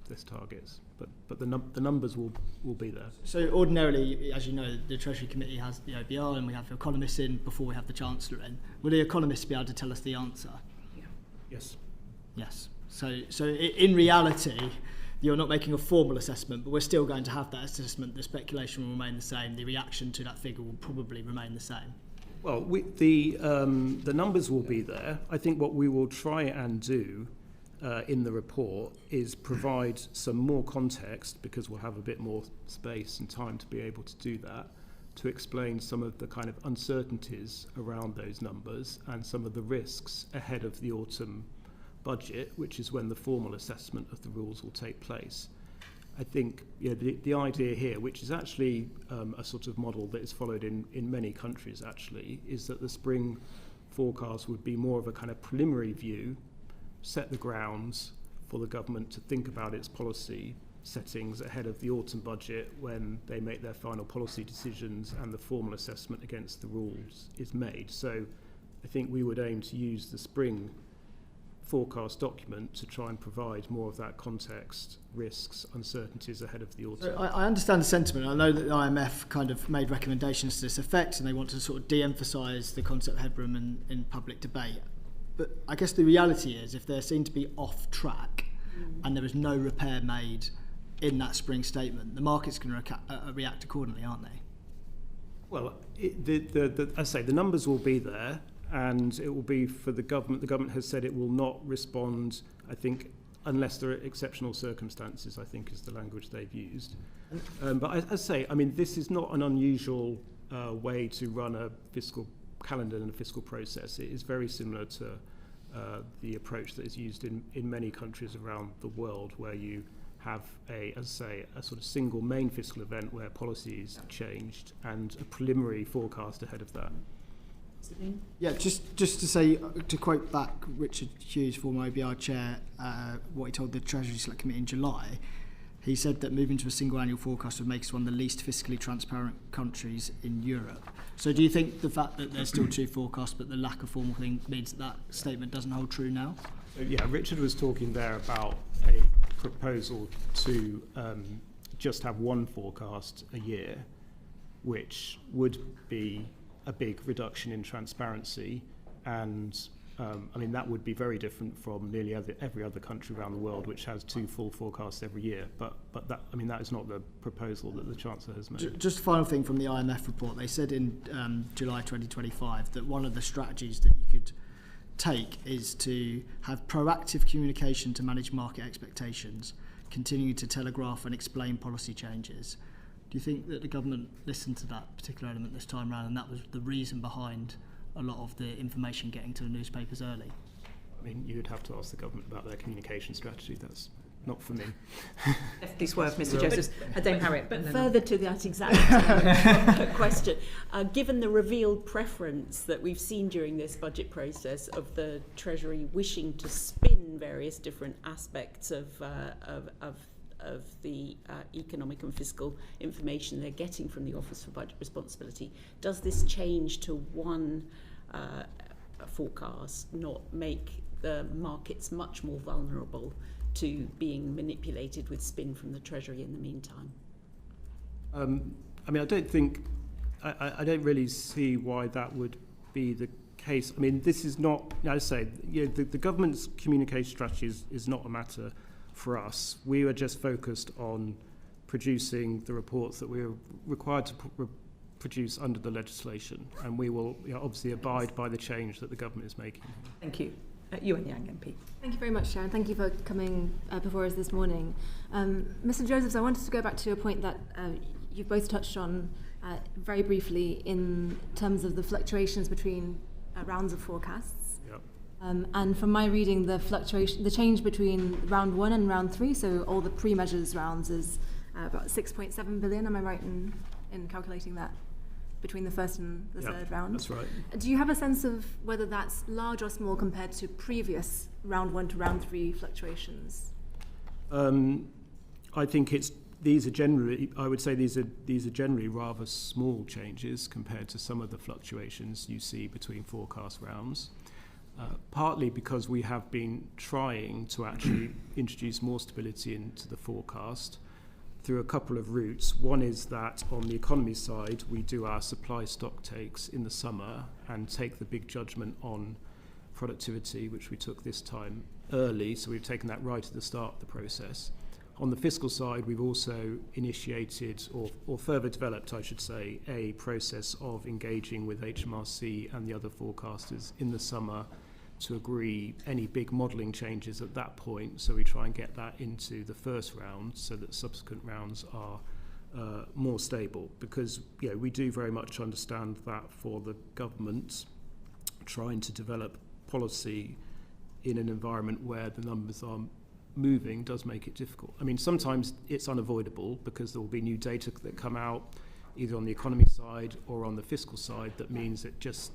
this targets. But the numbers will be there. So ordinarily, as you know, the Treasury Committee has the OBR and we have the economists in before we have the Chancellor in. Will the economists be able to tell us the answer? Yeah. Yes. Yes. So in reality, you're not making a formal assessment, but we're still going to have that assessment. The speculation will remain the same. The reaction to that figure will probably remain the same. Well, the numbers will be there. I think what we will try and do in the report is provide some more context, because we'll have a bit more space and time to be able to do that, to explain some of the kind of uncertainties around those numbers and some of the risks ahead of the autumn budget, which is when the formal assessment of the rules will take place. I think the idea here, which is actually a sort of model that is followed in many countries actually, is that the spring forecast would be more of a kind of preliminary view, set the grounds for the government to think about its policy settings ahead of the autumn budget when they make their final policy decisions and the formal assessment against the rules is made. So I think we would aim to use the spring forecast document to try and provide more of that context, risks, uncertainties ahead of the autumn. So I understand the sentiment. I know that the IMF kind of made recommendations to this effect and they want to sort of de-emphasise the concept of headroom in public debate. But I guess the reality is, if they're seen to be off track and there is no repair made in that spring statement, the market's going to react accordingly, aren't they? Well, as I say, the numbers will be there, and it will be for the government. The government has said it will not respond, I think, unless there are exceptional circumstances, I think is the language they've used. But as I say, I mean, this is not an unusual way to run a fiscal calendar and a fiscal process. It is very similar to the approach that is used in many countries around the world, where you have a sort of single main fiscal event where policy is changed and a preliminary forecast ahead of that. Yeah, just to say, to quote back Richard Hughes, former OBR chair, what he told the Treasury Select Committee in July, he said that moving to a single annual forecast would make us one of the least fiscally transparent countries in Europe. So do you think the fact that there's still two forecasts but the lack of formal thing means that statement doesn't hold true now? So, yeah, Richard was talking there about a proposal to just have one forecast a year, which would be a big reduction in transparency, and I mean that would be very different from nearly every other country around the world which has two full forecasts every year. But that, I mean, that is not the proposal that the Chancellor has made. Just a final thing from the IMF report, they said in July 2025 that one of the strategies that you could take is to have proactive communication to manage market expectations, continuing to telegraph and explain policy changes. Do you think that the government listened to that particular element this time round, and that was the reason behind a lot of the information getting to the newspapers early? I mean, you'd have to ask the government about their communication strategy. That's not for me. Definitely swerve, Mr. Joseph. Dame Harriet. But further to that exact question, given the revealed preference that we've seen during this budget process of the Treasury wishing to spin various different aspects of the economic and fiscal information they're getting from the Office for Budget Responsibility, does this change to one forecast not make the markets much more vulnerable to being manipulated with spin from the Treasury in the meantime? I mean, I don't really see why that would be the case. I mean, this is not, as I say, the government's communication strategy is not a matter for us. We are just focused on producing the reports that we're required to produce under the legislation, and we will obviously abide by the change that the government is making. Thank you. Yuan Yang MP. Thank you very much, Sharon. Thank you for coming before us this morning. Mr. Josephs, I wanted to go back to a point that you've both touched on very briefly in terms of the fluctuations between rounds of forecasts. Yep. And from my reading, the change between round 1 and round 3, so all the pre-measures rounds, is about 6.7 billion. Am I right in calculating that between the first and the third round? That's right. Do you have a sense of whether that's large or small compared to previous round 1 to round 3 fluctuations? I think these are generally rather small changes compared to some of the fluctuations you see between forecast rounds. Partly because we have been trying to actually introduce more stability into the forecast through a couple of routes. One is that on the economy side, we do our supply stock takes in the summer and take the big judgment on productivity, which we took this time early, so we've taken that right at the start of the process. On the fiscal side, we've also initiated, or further developed, I should say, a process of engaging with HMRC and the other forecasters in the summer to agree any big modelling changes at that point. So we try and get that into the first round so that subsequent rounds are more stable. Because we do very much understand that for the government, trying to develop policy in an environment where the numbers are moving does make it difficult. I mean, sometimes it's unavoidable because there will be new data that come out either on the economy side or on the fiscal side that means that just,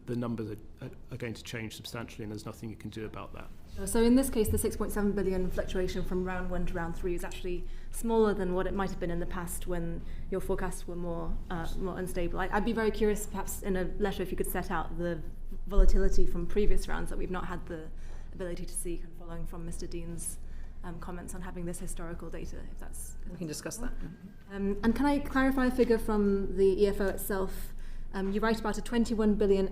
the numbers are going to change substantially and there's nothing you can do about that. So in this case, the 6.7 billion fluctuation from round 1 to round 3 is actually smaller than what it might have been in the past when your forecasts were more unstable. I'd be very curious, perhaps in a letter, if you could set out the volatility from previous rounds that we've not had the ability to see, following from Mr. Dean's comments on having this historical data, if that's... We can discuss that. And can I clarify a figure from the EFO itself? You write about a 21 billion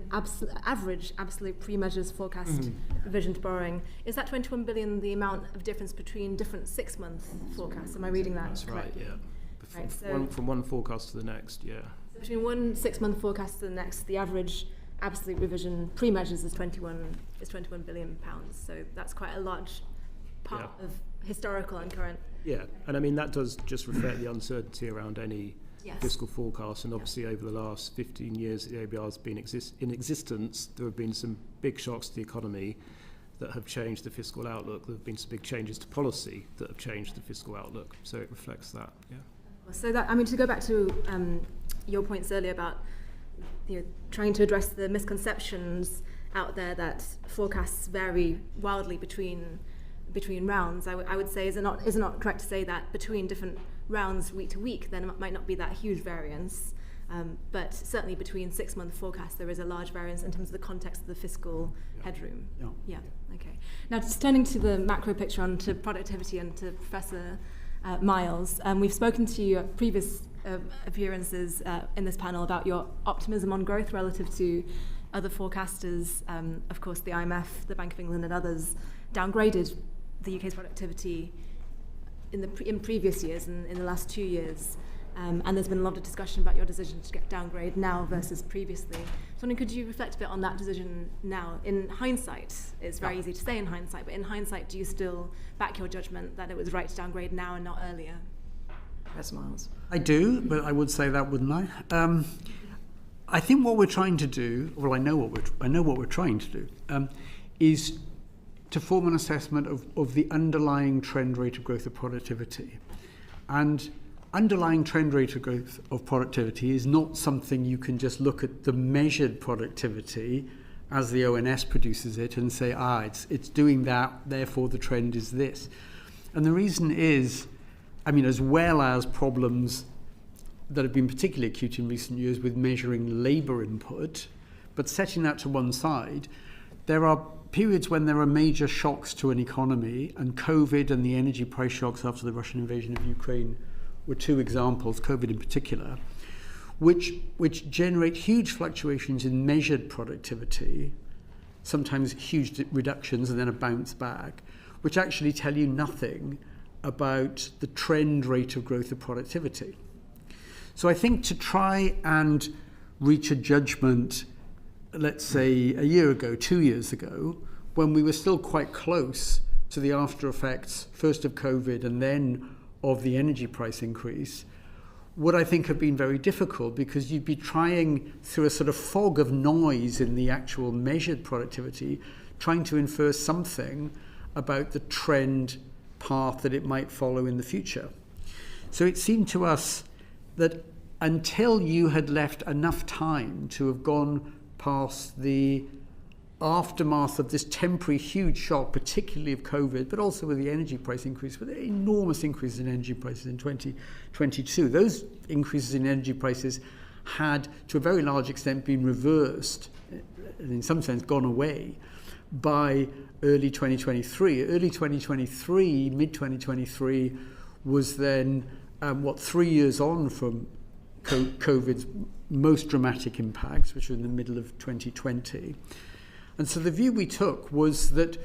average absolute pre-measures forecast revision to borrowing. Is that 21 billion the amount of difference between different 6-month forecasts? Am I reading that That's correctly? Right, yeah. From one forecast to the next, yeah. So between one 6-month forecast to the next, the average absolute revision pre-measures is 21 billion pounds. So that's quite a large part of historical and current. Yeah, and I mean that does just reflect the uncertainty around any fiscal forecast, and obviously over the last 15 years the OBR has been in existence, there have been some big shocks to the economy that have changed the fiscal outlook. There have been some big changes to policy that have changed the fiscal outlook, so it reflects that. Yeah. So that, I mean, to go back to your points earlier about trying to address the misconceptions out there that forecasts vary wildly between rounds, I would say is it not correct to say that between different rounds week to week there might not be that huge variance, but certainly between 6-month forecasts there is a large variance in terms of the context of the fiscal headroom. Yeah. Okay. Now just turning to the macro picture, on to productivity and to Professor Miles, we've spoken to you at previous appearances in this panel about your optimism on growth relative to other forecasters. Of course, the IMF, the Bank of England and others downgraded the UK's productivity in previous years, in the last 2 years. And there's been a lot of discussion about your decision to get downgrade now versus previously. So could you reflect a bit on that decision now? In hindsight, it's very easy to say in hindsight, but in hindsight, do you still back your judgment that it was right to downgrade now and not earlier? Professor Miles. I do, but I would say that, wouldn't I? I think what we're trying to do, well, I know what we're trying to do, is to form an assessment of the underlying trend rate of growth of productivity. And underlying trend rate of growth of productivity is not something you can just look at the measured productivity as the ONS produces it and say, it's doing that, therefore the trend is this. And the reason is, I mean, as well as problems that have been particularly acute in recent years with measuring labour input, but setting that to one side, there are periods when there are major shocks to an economy, and COVID and the energy price shocks after the Russian invasion of Ukraine were 2 examples, COVID in particular, which generate huge fluctuations in measured productivity, sometimes huge reductions and then a bounce back, which actually tell you nothing about the trend rate of growth of productivity. So I think to try and reach a judgment, let's say a year ago, 2 years ago, when we were still quite close to the after effects, first of COVID and then of the energy price increase, would, I think, have been very difficult, because you'd be trying, through a sort of fog of noise in the actual measured productivity, trying to infer something about the trend path that it might follow in the future. So it seemed to us that until you had left enough time to have gone past the aftermath of this temporary huge shock, particularly of COVID, but also with the energy price increase, with enormous increases in energy prices in 2022. Those increases in energy prices had, to a very large extent, been reversed, and in some sense gone away, by early 2023. Early 2023, mid-2023, was then, 3 years on from COVID's most dramatic impacts, which were in the middle of 2020. And so the view we took was that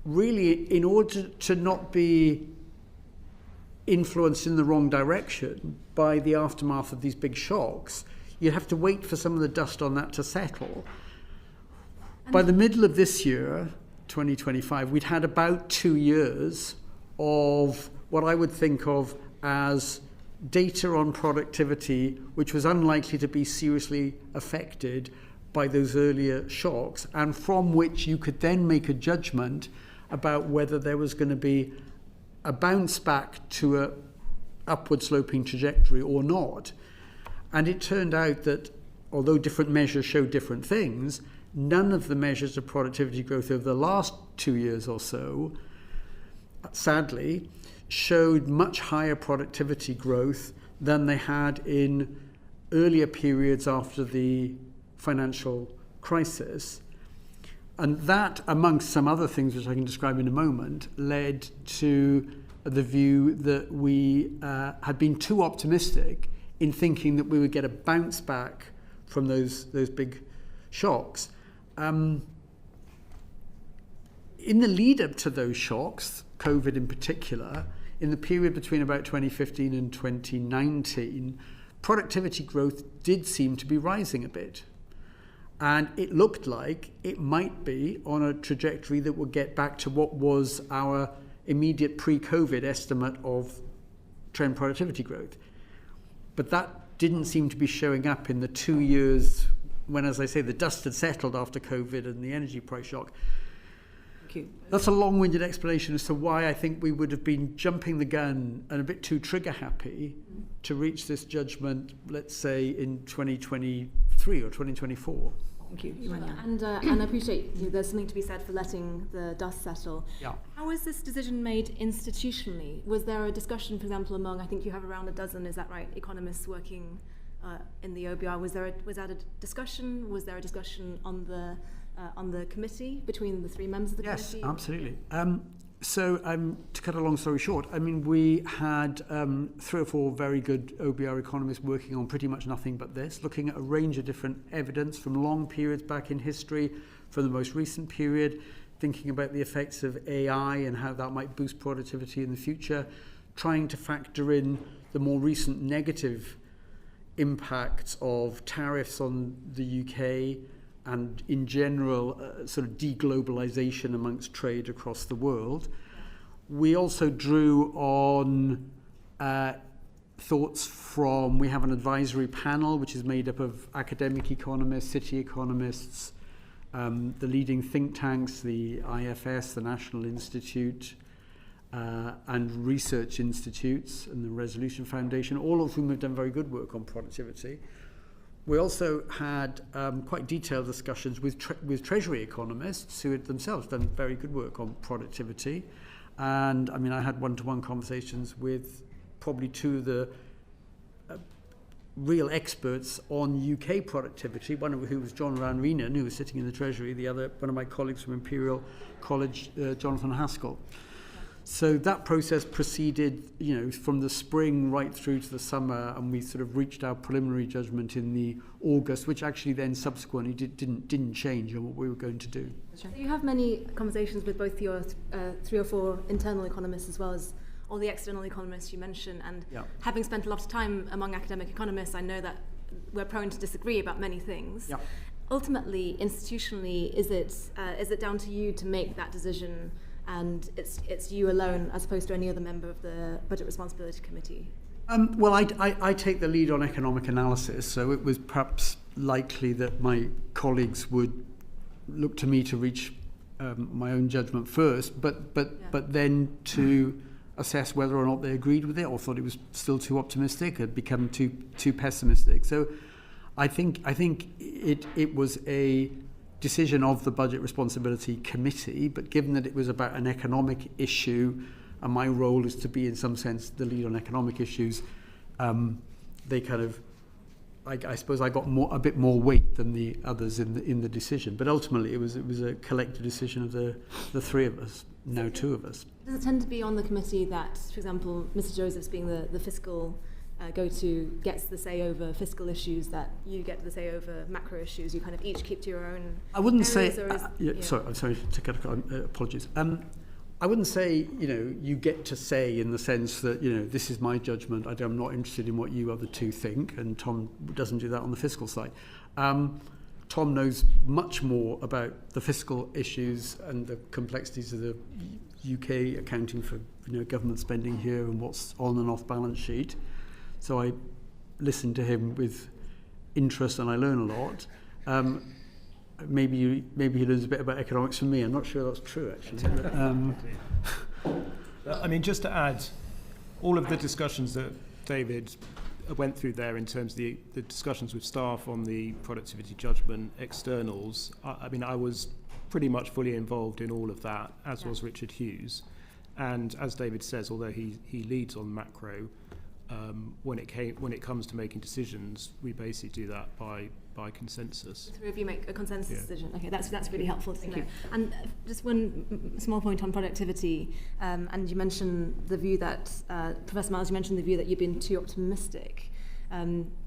really, in order to not be influenced in the wrong direction by the aftermath of these big shocks, you'd have to wait for some of the dust on that to settle. By the middle of this year, 2025, we'd had about 2 years of what I would think of as data on productivity, which was unlikely to be seriously affected by those earlier shocks, and from which you could then make a judgment about whether there was going to be a bounce back to a upward sloping trajectory or not. And it turned out that although different measures show different things, none of the measures of productivity growth over the last 2 years or so, sadly, showed much higher productivity growth than they had in earlier periods after the financial crisis. And that, amongst some other things which I can describe in a moment, led to the view that we had been too optimistic in thinking that we would get a bounce back from those big shocks. In the lead up to those shocks, COVID in particular, in the period between about 2015 and 2019, productivity growth did seem to be rising a bit. And it looked like it might be on a trajectory that would get back to what was our immediate pre-COVID estimate of trend productivity growth. But that didn't seem to be showing up in the 2 years when, as I say, the dust had settled after COVID and the energy price shock. Thank you. That's a long-winded explanation as to why I think we would have been jumping the gun and a bit too trigger-happy to reach this judgment, let's say, in 2023 or 2024. Thank you. Sure. And I appreciate there's something to be said for letting the dust settle. Yeah. How was this decision made institutionally? Was there a discussion, for example, among, I think you have around a dozen, is that right, economists working in the OBR? Was that a discussion? Was there a discussion on the committee between the three members of the committee? Yes, absolutely. So to cut a long story short, I mean, we had 3 or 4 very good OBR economists working on pretty much nothing but this, looking at a range of different evidence from long periods back in history, from the most recent period, thinking about the effects of AI and how that might boost productivity in the future, trying to factor in the more recent negative impacts of tariffs on the UK and in general sort of deglobalization amongst trade across the world. We also drew on thoughts from, we have an advisory panel which is made up of academic economists, city economists, the leading think tanks, the IFS, the National Institute, and research institutes and the Resolution Foundation, all of whom have done very good work on productivity. We also had quite detailed discussions with Treasury economists who had themselves done very good work on productivity. And I mean, I had one-to-one conversations with probably 2 of the real experts on UK productivity, one of who was John Ranrinan, who was sitting in the Treasury, the other, one of my colleagues from Imperial College, Jonathan Haskell. So that process proceeded, from the spring right through to the summer, and we sort of reached our preliminary judgment in the August, which actually then subsequently didn't change on what we were going to do. So you have many conversations with both your 3 or 4 internal economists as well as all the external economists you mentioned, and having spent a lot of time among academic economists, I know that we're prone to disagree about many things. Yeah. Ultimately, institutionally, is it down to you to make that decision? And it's you alone, as opposed to any other member of the Budget Responsibility Committee? Well, I take the lead on economic analysis, so it was perhaps likely that my colleagues would look to me to reach my own judgment first, but then to assess whether or not they agreed with it or thought it was still too optimistic, had become too pessimistic. So I think it was a decision of the Budget Responsibility Committee, but given that it was about an economic issue, and my role is to be, in some sense, the lead on economic issues, they kind of, I suppose I got a bit more weight than the others in the decision. But ultimately, it was a collective decision of the three of us, now two of us. Does it tend to be on the committee that, for example, Mr. Josephs being the fiscal go-to gets the say over fiscal issues, that you get the say over macro issues? You kind of each keep to your own. I wouldn't say. Yeah. Sorry, I'm sorry to cut. Apologies. I wouldn't say, you get to say in the sense that, this is my judgment. I'm not interested in what you other two think, and Tom doesn't do that on the fiscal side. Tom knows much more about the fiscal issues and the complexities of the UK accounting for government spending here and what's on and off balance sheet. So I listen to him with interest and I learn a lot. Maybe he knows a bit about economics from me. I'm not sure that's true, actually. I mean, just to add, all of the discussions that David went through there in terms of the discussions with staff on the productivity judgment externals, I was pretty much fully involved in all of that, as was Richard Hughes. And as David says, although he leads on macro, when it comes to making decisions, we basically do that by consensus. The three of you make a consensus decision. Okay, that's really helpful to Thank know. you. And just one small point on productivity, and you mentioned the view that, Professor Miles, you mentioned the view that you've been too optimistic.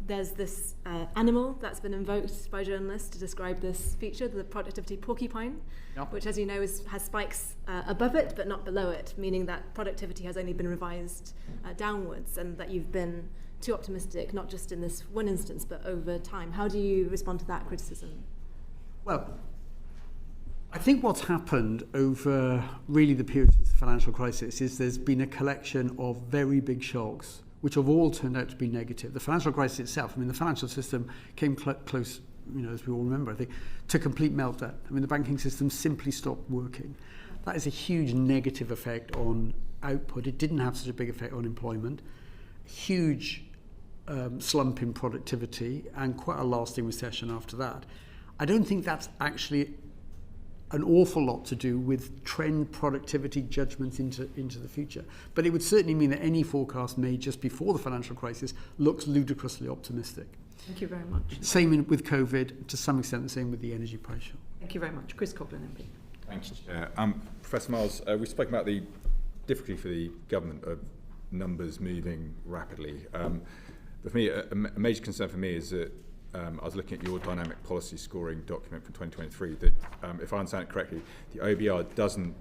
There's this animal that's been invoked by journalists to describe this feature, the productivity porcupine, which, as you know, has spikes above it but not below it, meaning that productivity has only been revised downwards, and that you've been too optimistic, not just in this one instance, but over time. How do you respond to that criticism? Well, I think what's happened over really the period since the financial crisis is there's been a collection of very big shocks, which have all turned out to be negative. The financial crisis itself, the financial system came close, as we all remember, I think, to complete meltdown. The banking system simply stopped working. That is a huge negative effect on output. It didn't have such a big effect on employment. Huge slump in productivity and quite a lasting recession after that. I don't think that's actually an awful lot to do with trend productivity judgments into the future. But it would certainly mean that any forecast made just before the financial crisis looks ludicrously optimistic. Thank you very much. Same with COVID, to some extent the same with the energy price shock. Thank you very much. Chris Coughlin, MP. Thanks, Chair. Professor Miles, we've spoken about the difficulty for the government of numbers moving rapidly. But for me, a major concern for me is that I was looking at your dynamic policy scoring document from 2023, that if I understand it correctly, the OBR doesn't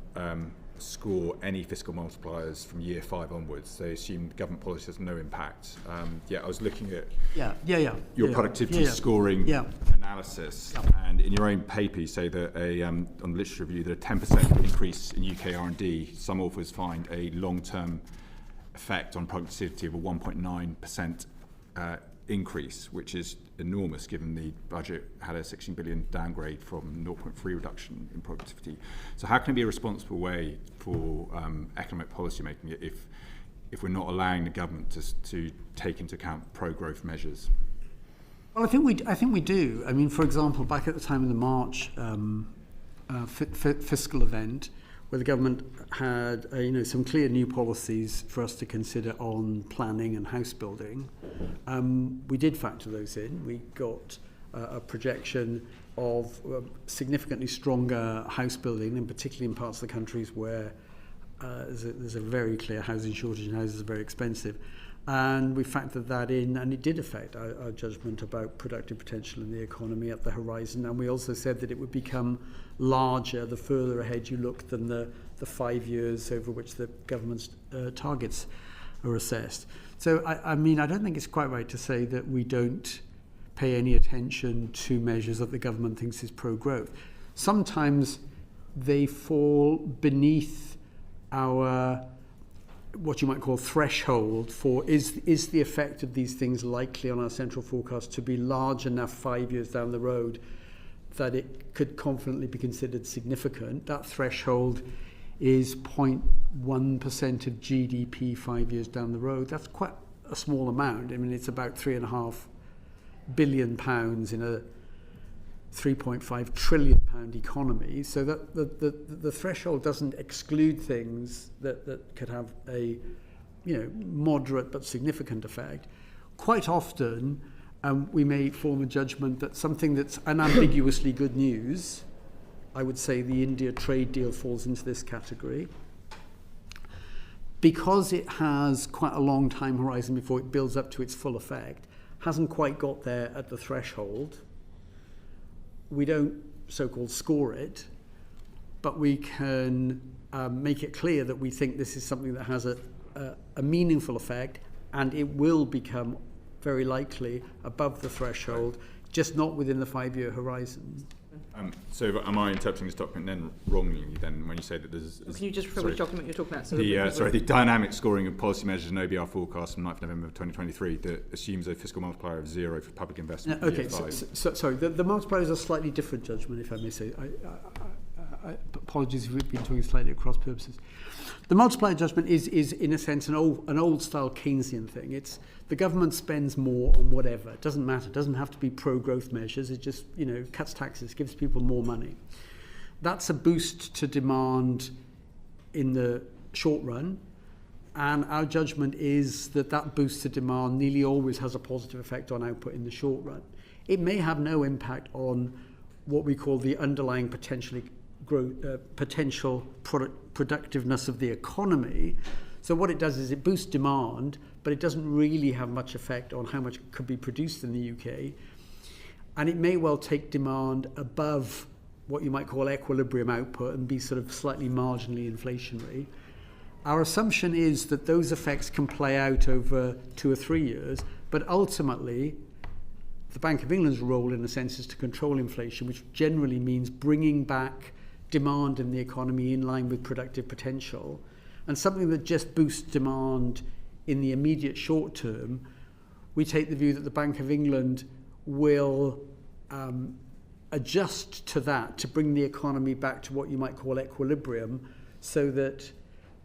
score any fiscal multipliers from year 5 onwards. They assume government policy has no impact. I was looking at your productivity scoring analysis, and in your own paper you say that on the literature review that a 10% increase in UK R&D, some authors find a long-term effect on productivity of a 1.9% increase, which is enormous given the budget had a 16 billion downgrade from 0.3 reduction in productivity. So how can it be a responsible way for economic policy making if we're not allowing the government to take into account pro-growth measures? Well, I think we do. For example, back at the time of the March fiscal event, where the government had some clear new policies for us to consider on planning and house building. We did factor those in. We got a projection of significantly stronger house building, and particularly in parts of the countries where there's a very clear housing shortage and houses are very expensive. And we factored that in, and it did affect our judgment about productive potential in the economy at the horizon. And we also said that it would become larger the further ahead you look than the 5 years over which the government's targets are assessed. So, I don't think it's quite right to say that we don't pay any attention to measures that the government thinks is pro-growth. Sometimes they fall beneath our what you might call threshold for is the effect of these things likely on our central forecast to be large enough 5 years down the road that it could confidently be considered significant. That threshold is 0.1% of GDP 5 years down the road. That's quite a small amount. I mean, it's about £3.5 billion in a £3.5 trillion economy. So that the threshold doesn't exclude things that could have a moderate but significant effect. Quite often, we may form a judgment that something that's unambiguously good news, I would say the India trade deal falls into this category, because it has quite a long time horizon before it builds up to its full effect, hasn't quite got there at the threshold. We don't so-called score it, but we can make it clear that we think this is something that has a meaningful effect, and it will become very likely above the threshold, just not within the 5-year horizon. So am I interpreting this document then wrongly then when you say that there's... Can you just refer which document you're talking about? So the dynamic scoring of policy measures and OBR forecast from 9th November 2023 that assumes a fiscal multiplier of 0 for public investment. No, okay, sorry, the multiplier is a slightly different judgment, if I may say. Apologies if we've been talking slightly at cross purposes. The multiplier judgment is in a sense an old style Keynesian thing. It's the government spends more on whatever. It doesn't matter. It doesn't have to be pro-growth measures. It just cuts taxes, gives people more money. That's a boost to demand in the short run, and our judgment is that boost to demand nearly always has a positive effect on output in the short run. It may have no impact on what we call the underlying potential productiveness of the economy. So what it does is it boosts demand, but it doesn't really have much effect on how much could be produced in the UK. And it may well take demand above what you might call equilibrium output and be sort of slightly marginally inflationary. Our assumption is that those effects can play out over 2 or 3 years, but ultimately the Bank of England's role in a sense is to control inflation, which generally means bringing back demand in the economy in line with productive potential. And something that just boosts demand in the immediate short term, we take the view that the Bank of England will adjust to that to bring the economy back to what you might call equilibrium, so that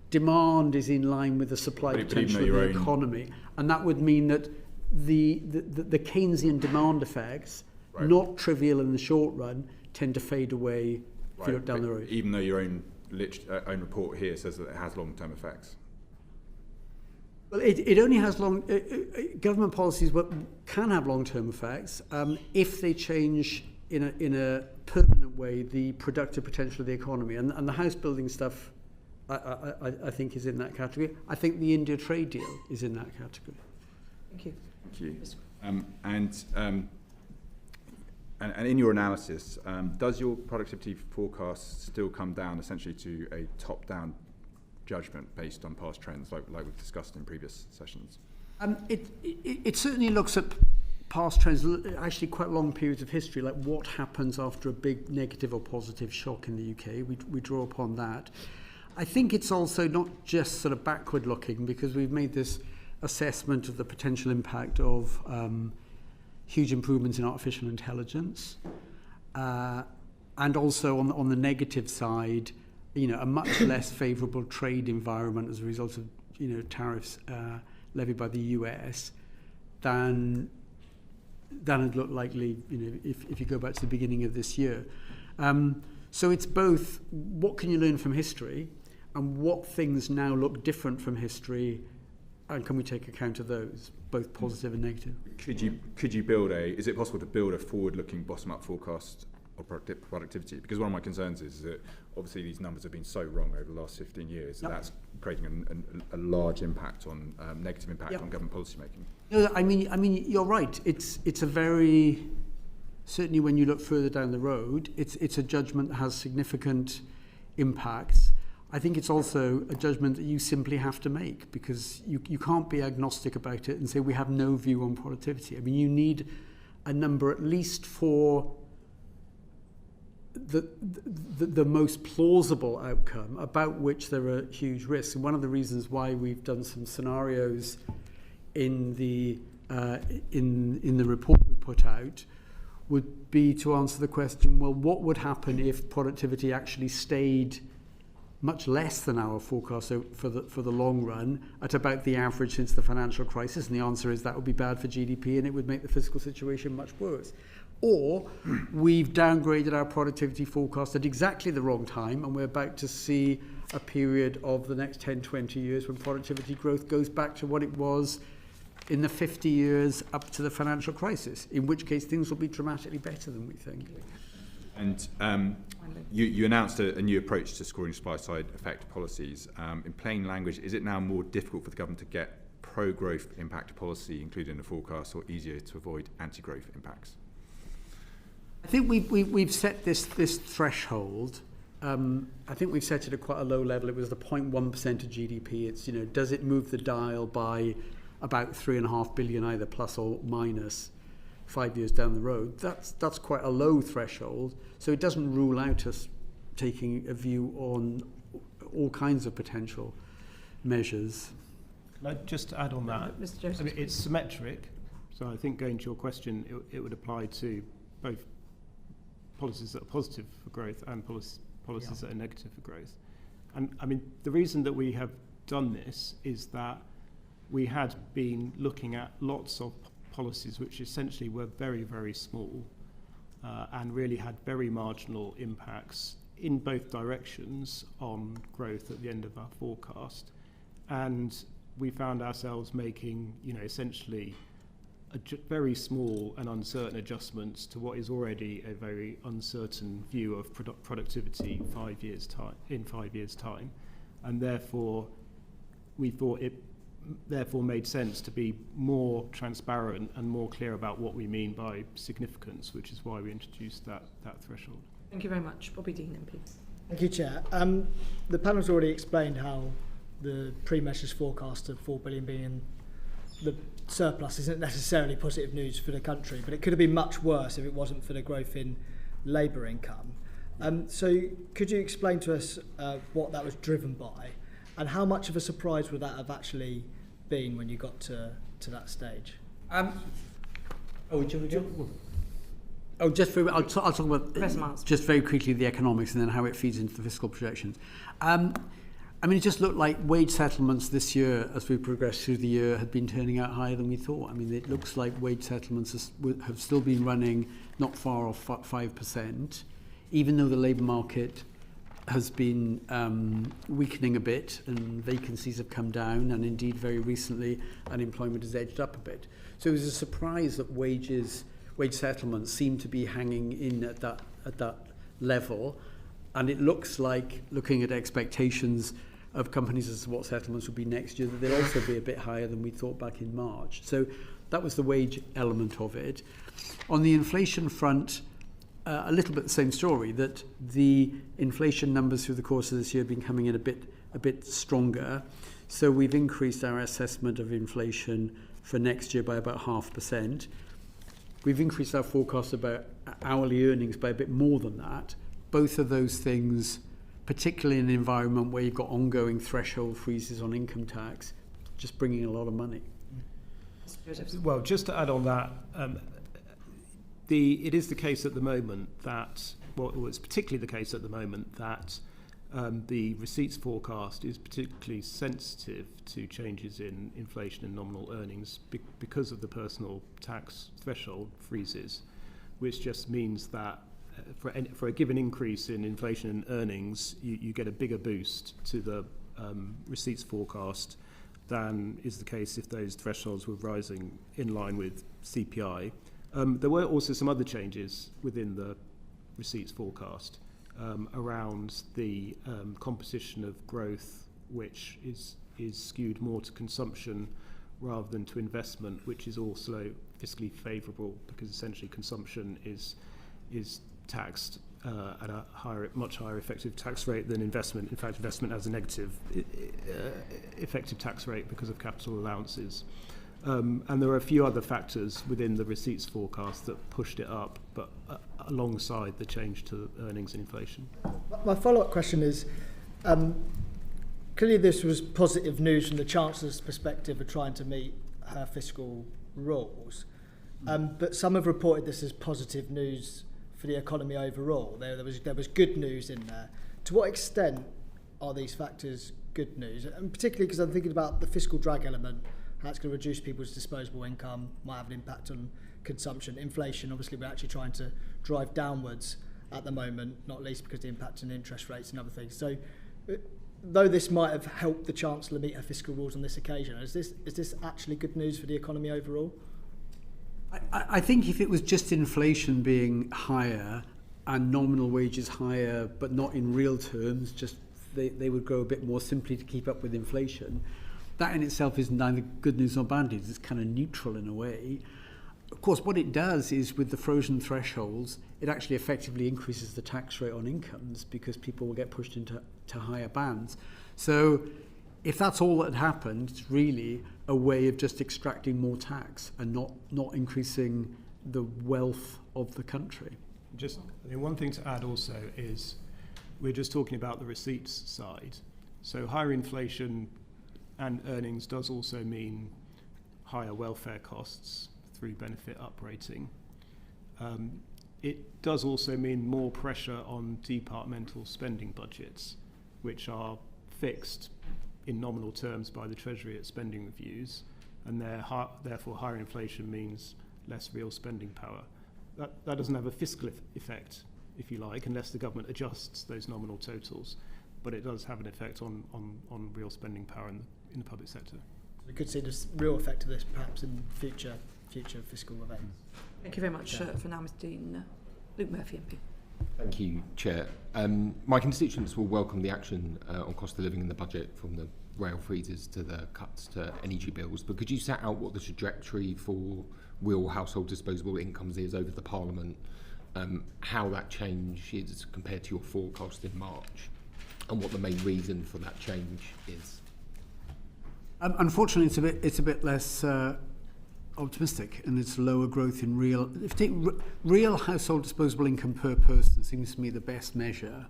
demand is in line with the supply potential of the economy. And that would mean that the Keynesian demand effects, not trivial in the short run, tend to fade away if you look down the road. Even though your own report here says that it has long-term effects. Well, it only has government policies can have long-term effects if they change in a permanent way the productive potential of the economy. And the house building stuff, I think, is in that category. I think the India trade deal is in that category. Thank you. Thank you. And in your analysis, does your productivity forecast still come down essentially to a top-down judgment based on past trends, like we've discussed in previous sessions? It certainly looks at past trends, actually quite long periods of history, like what happens after a big negative or positive shock in the UK. We draw upon that. I think it's also not just sort of backward-looking, because we've made this assessment of the potential impact of huge improvements in artificial intelligence, and also on the negative side, a much less favourable trade environment as a result of tariffs levied by the US than had looked likely if you go back to the beginning of this year. So it's both what can you learn from history and what things now look different from history, and can we take account of those, both positive and negative? Could you build is it possible to build a forward-looking bottom-up forecast of productivity? Because one of my concerns is that obviously these numbers have been so wrong over the last 15 years. Yep. That's creating a large impact on negative impact on government policy making. No, I mean, you're right. It's a very, certainly when you look further down the road, it's a judgment that has significant impacts. I think it's also a judgment that you simply have to make, because you can't be agnostic about it and say we have no view on productivity. I mean, you need a number at least for the most plausible outcome, about which there are huge risks. And one of the reasons why we've done some scenarios in the report we put out would be to answer the question, well, what would happen if productivity actually stayed much less than our forecast for the long run at about the average since the financial crisis? And the answer is that would be bad for GDP and it would make the fiscal situation much worse. Or we've downgraded our productivity forecast at exactly the wrong time, and we're about to see a period of the next 10, 20 years when productivity growth goes back to what it was in the 50 years up to the financial crisis, in which case things will be dramatically better than we think. And you announced a new approach to scoring supply-side effect policies. In plain language, is it now more difficult for the government to get pro-growth impact policy included in the forecast, or easier to avoid anti-growth impacts? I think we've set this threshold. I think we've set it at quite a low level. It was the 0.1% of GDP. It's, does it move the dial by about 3.5 billion, either plus or minus, 5 years down the road? That's quite a low threshold. So it doesn't rule out us taking a view on all kinds of potential measures. Just to add on that, Mr. Joseph. I mean, it's symmetric. So I think going to your question, it would apply to both policies that are positive for growth and policies that are negative for growth. And I mean, the reason that we have done this is that we had been looking at lots of policies which essentially were very, very small and really had very marginal impacts in both directions on growth at the end of our forecast. And we found ourselves making, essentially very small and uncertain adjustments to what is already a very uncertain view of productivity in 5 years' time. And therefore, we thought it made sense to be more transparent and more clear about what we mean by significance, which is why we introduced that threshold. Thank you very much. Bobby Dean, MP. Thank you, Chair. The panel's already explained how the pre-measures forecast of 4 billion being the surplus isn't necessarily positive news for the country, but it could have been much worse if it wasn't for the growth in labour income. So could you explain to us what that was driven by, and how much of a surprise would that have actually been when you got to that stage? I'll talk about just very quickly the economics and then how it feeds into the fiscal projections. I mean, it just looked like wage settlements this year, as we progressed through the year, had been turning out higher than we thought. I mean, it looks like wage settlements have still been running not far off 5%, even though the labour market has been weakening a bit and vacancies have come down, and indeed very recently unemployment has edged up a bit. So it was a surprise that wage settlements seem to be hanging in at that level, and it looks like, looking at expectations of companies as to what settlements will be next year, that they'll also be a bit higher than we thought back in March. So that was the wage element of it. On the inflation front, a little bit the same story, that the inflation numbers through the course of this year have been coming in a bit stronger. So we've increased our assessment of inflation for next year by about 0.5%. We've increased our forecast about hourly earnings by a bit more than that. Both of those things, particularly in an environment where you've got ongoing threshold freezes on income tax, just bringing a lot of money. Well, just to add on that, it is the case at the moment that, well, it's particularly the case at the moment that the receipts forecast is particularly sensitive to changes in inflation and nominal earnings because of the personal tax threshold freezes, which just means that for a given increase in inflation and earnings, you get a bigger boost to the receipts forecast than is the case if those thresholds were rising in line with CPI. There were also some other changes within the receipts forecast around the composition of growth, which is skewed more to consumption rather than to investment, which is also fiscally favourable because essentially consumption is taxed at a much higher effective tax rate than investment. In fact, investment has a negative effective tax rate because of capital allowances. And there are a few other factors within the receipts forecast that pushed it up, but alongside the change to earnings and inflation. My follow-up question is, clearly this was positive news from the Chancellor's perspective of trying to meet her fiscal rules, but some have reported this as positive news for the economy overall. There was good news in there. To what extent are these factors good news? And particularly because I'm thinking about the fiscal drag element, how it's going to reduce people's disposable income, might have an impact on consumption. Inflation, obviously, we're actually trying to drive downwards at the moment, not least because of the impact on interest rates and other things. So, though this might have helped the Chancellor meet her fiscal rules on this occasion, is this actually good news for the economy overall? I think if it was just inflation being higher and nominal wages higher, but not in real terms, just they would grow a bit more simply to keep up with inflation, that in itself is neither good news nor bad news. It's kind of neutral in a way. Of course, what it does is with the frozen thresholds, it actually effectively increases the tax rate on incomes because people will get pushed into higher bands. So if that's all that happened, it's really a way of just extracting more tax and not increasing the wealth of the country. One thing to add also is we're just talking about the receipts side. So higher inflation and earnings does also mean higher welfare costs through benefit uprating. It does also mean more pressure on departmental spending budgets, which are fixed in nominal terms by the Treasury at spending reviews, and therefore higher inflation means less real spending power. That doesn't have a fiscal effect, if you like, unless the government adjusts those nominal totals, but it does have an effect on real spending power in the public sector. We could see this real effect of this perhaps in future fiscal events. Thank you very much for now, Mr. Dean. Luke Murphy, MP. Thank you, Chair. My constituents will welcome the action on cost of living in the budget, from the rail freezes to the cuts to energy bills, but could you set out what the trajectory for real household disposable incomes is over the Parliament, how that change is compared to your forecast in March, and what the main reason for that change is? Unfortunately, it's a bit less optimistic, and it's lower growth in real. If you take real household disposable income per person, seems to me the best measure,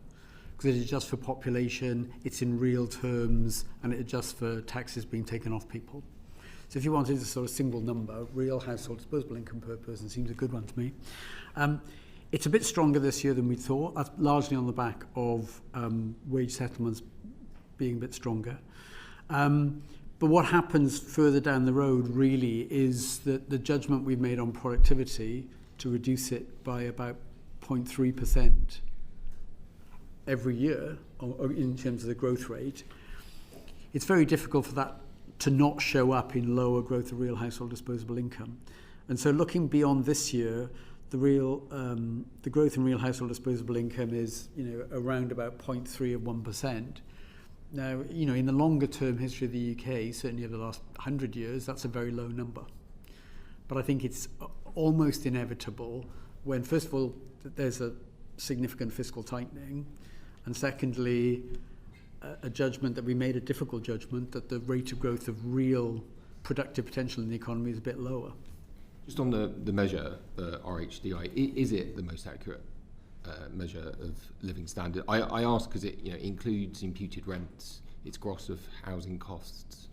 because it adjusts for population, it's in real terms, and it adjusts for taxes being taken off people. So if you wanted a sort of single number, real household disposable income per person seems a good one to me. It's a bit stronger this year than we thought. That's largely on the back of wage settlements being a bit stronger. But what happens further down the road really is that the judgment we've made on productivity to reduce it by about 0.3% every year or in terms of the growth rate, it's very difficult for that to not show up in lower growth of real household disposable income. And so looking beyond this year, the growth in real household disposable income is around about 0.3 of 1%. Now, in the longer term history of the UK, certainly over the last 100 years, that's a very low number. But I think it's almost inevitable when, first of all, there's a significant fiscal tightening, and secondly, a judgment that we made, a difficult judgment, that the rate of growth of real productive potential in the economy is a bit lower. Just on the measure, the RHDI, is it the most accurate measure of living standard? I ask because it includes imputed rents, it's gross of housing costs.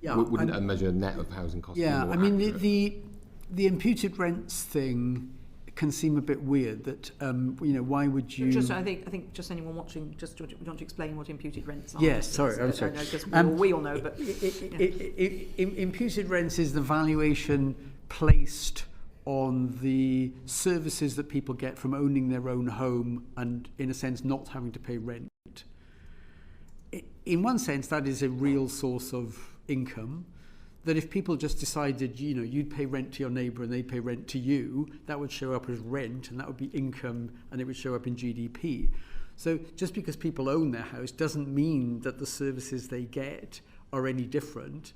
Yeah, wouldn't a measure net of housing costs be more accurate? The imputed rents thing can seem a bit weird. That why would you? I think just anyone watching just want to explain what imputed rents are. Yes, sorry, I'm sorry. We all know, but imputed rents is the valuation placed on the services that people get from owning their own home and, in a sense, not having to pay rent. In one sense, that is a real source of income, that if people just decided, you'd pay rent to your neighbour and they'd pay rent to you, that would show up as rent and that would be income and it would show up in GDP. So just because people own their house doesn't mean that the services they get are any different.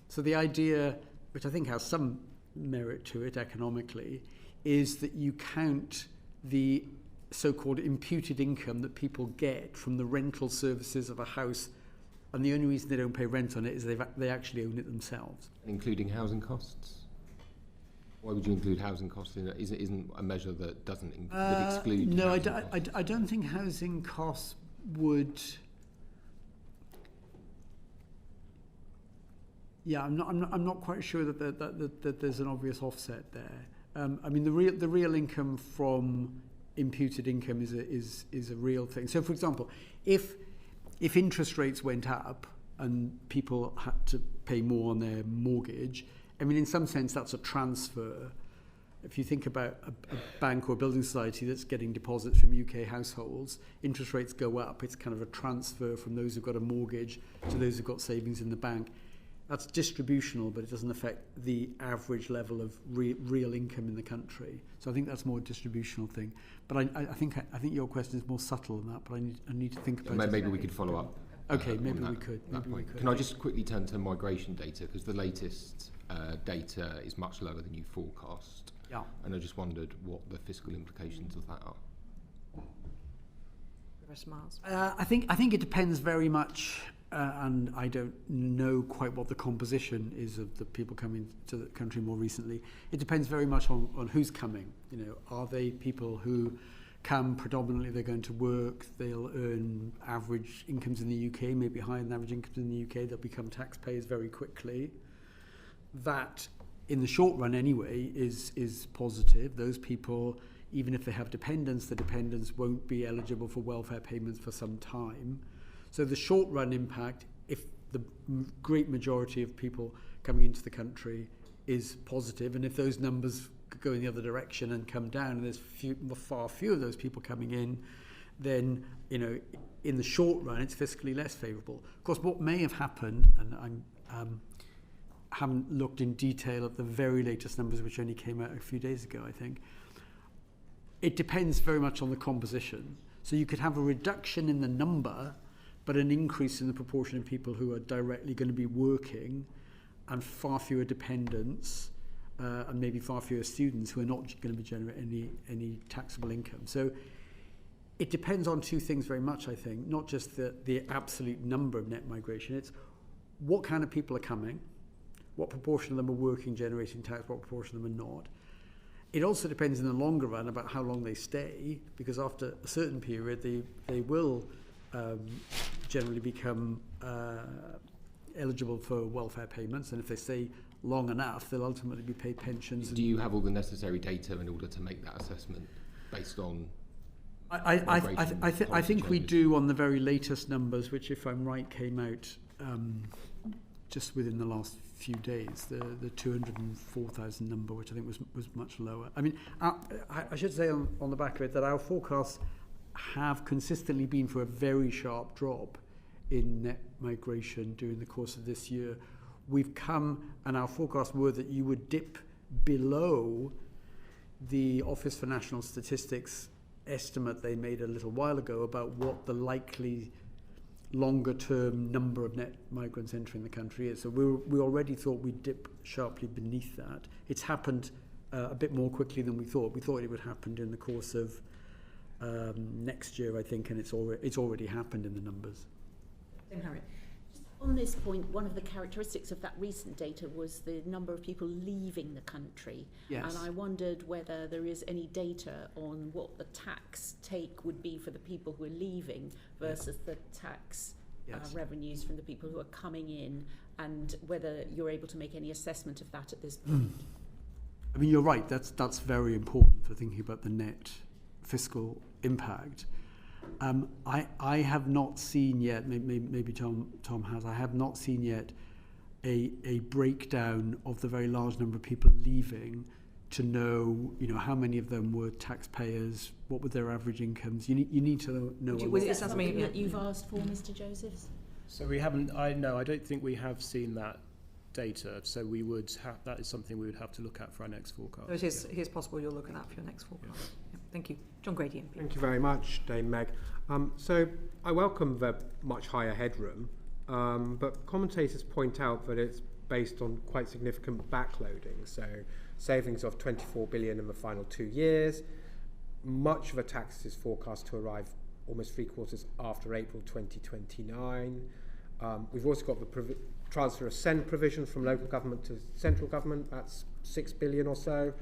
So the idea, which I think has some merit to it economically, is that you count the so-called imputed income that people get from the rental services of a house, and the only reason they don't pay rent on it is they actually own it themselves. Including housing costs? Why would you include housing costs in it? Isn't a measure that doesn't that exclude? No, I don't think housing costs would. Yeah, I'm not quite sure that there's an obvious offset there. I mean, the real income from imputed income is a real thing. So, for example, if interest rates went up and people had to pay more on their mortgage, I mean, in some sense, that's a transfer. If you think about a bank or a building society that's getting deposits from UK households, interest rates go up. It's kind of a transfer from those who've got a mortgage to those who've got savings in the bank. That's distributional, but it doesn't affect the average level of real income in the country. So I think that's more a distributional thing. But I think your question is more subtle than that. But I need to think about it. Maybe we could follow up. Okay, maybe we could. Can I just quickly turn to migration data, because the latest data is much lower than you forecast. Yeah. And I just wondered what the fiscal implications of that are. Professor Miles. I think it depends very much. And I don't know quite what the composition is of the people coming to the country more recently. It depends very much on who's coming. You know, are they people who come predominantly, they're going to work, they'll earn average incomes in the UK, maybe higher than average incomes in the UK, they'll become taxpayers very quickly. That, in the short run anyway, is positive. Those people, even if they have dependents, the dependents won't be eligible for welfare payments for some time. So the short run impact, if the great majority of people coming into the country is positive, and if those numbers go in the other direction and come down, and there's far fewer of those people coming in, then, you know, in the short run, it's fiscally less favourable. Of course, what may have happened, and I haven't looked in detail at the very latest numbers, which only came out a few days ago, I think, it depends very much on the composition. So you could have a reduction in the number, but an increase in the proportion of people who are directly going to be working, and far fewer dependents, and maybe far fewer students who are not going to be generating any taxable income. So it depends on two things very much, I think, not just the absolute number of net migration. It's what kind of people are coming, what proportion of them are working, generating tax, what proportion of them are not. It also depends in the longer run about how long they stay, because after a certain period, they will generally become eligible for welfare payments, and if they stay long enough, they'll ultimately be paid pensions. Do you have all the necessary data in order to make that assessment based on? I think we do on the very latest numbers, which, if I'm right, came out just within the last few days. The 204,000 number, which I think was much lower. I mean, I should say on the back of it that our forecasts have consistently been for a very sharp drop in net migration during the course of this year. We've come, and our forecasts were that you would dip below the Office for National Statistics estimate they made a little while ago about what the likely longer-term number of net migrants entering the country is. So we already thought we'd dip sharply beneath that. It's happened a bit more quickly than we thought. We thought it would happen in the course of next year, I think, and it's already happened in the numbers. Just on this point, one of the characteristics of that recent data was the number of people leaving the country. Yes. And I wondered whether there is any data on what the tax take would be for the people who are leaving versus the tax revenues from the people who are coming in, and whether you're able to make any assessment of that at this point. I mean, you're right. That's very important for thinking about the net fiscal impact. I have not seen yet, maybe Tom has, I have not seen yet a breakdown of the very large number of people leaving to know, how many of them were taxpayers, what were their average incomes. You need to know. Is that something that you've asked for, Mr. Josephs? So we haven't, I don't think we have seen that data, so we would have, that is something we would have to look at for our next forecast. So it is possible you'll look at that for your next forecast. Yeah. Thank you. John Grady, MP. Thank you very much, Dame Meg. So I welcome the much higher headroom, but commentators point out that it's based on quite significant backloading. So savings of 24 billion in the final 2 years. Much of the tax is forecast to arrive almost 3/4 after April 2029. We've also got the transfer of SEND provisions from local government to central government. That's 6 billion or so,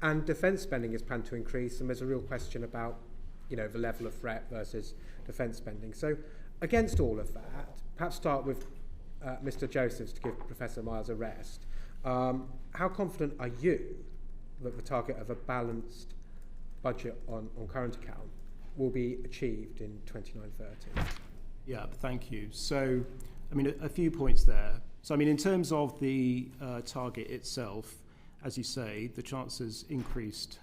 and defence spending is planned to increase, and there's a real question about, you know, the level of threat versus defence spending. So against all of that, perhaps start with Mr. Josephs to give Professor Miles a rest. How confident are you that the target of a balanced budget on current account will be achieved in 29-30? Yeah, thank you. So, I mean, a few points there. So, I mean, in terms of the target itself, as you say, the Chancellor's increased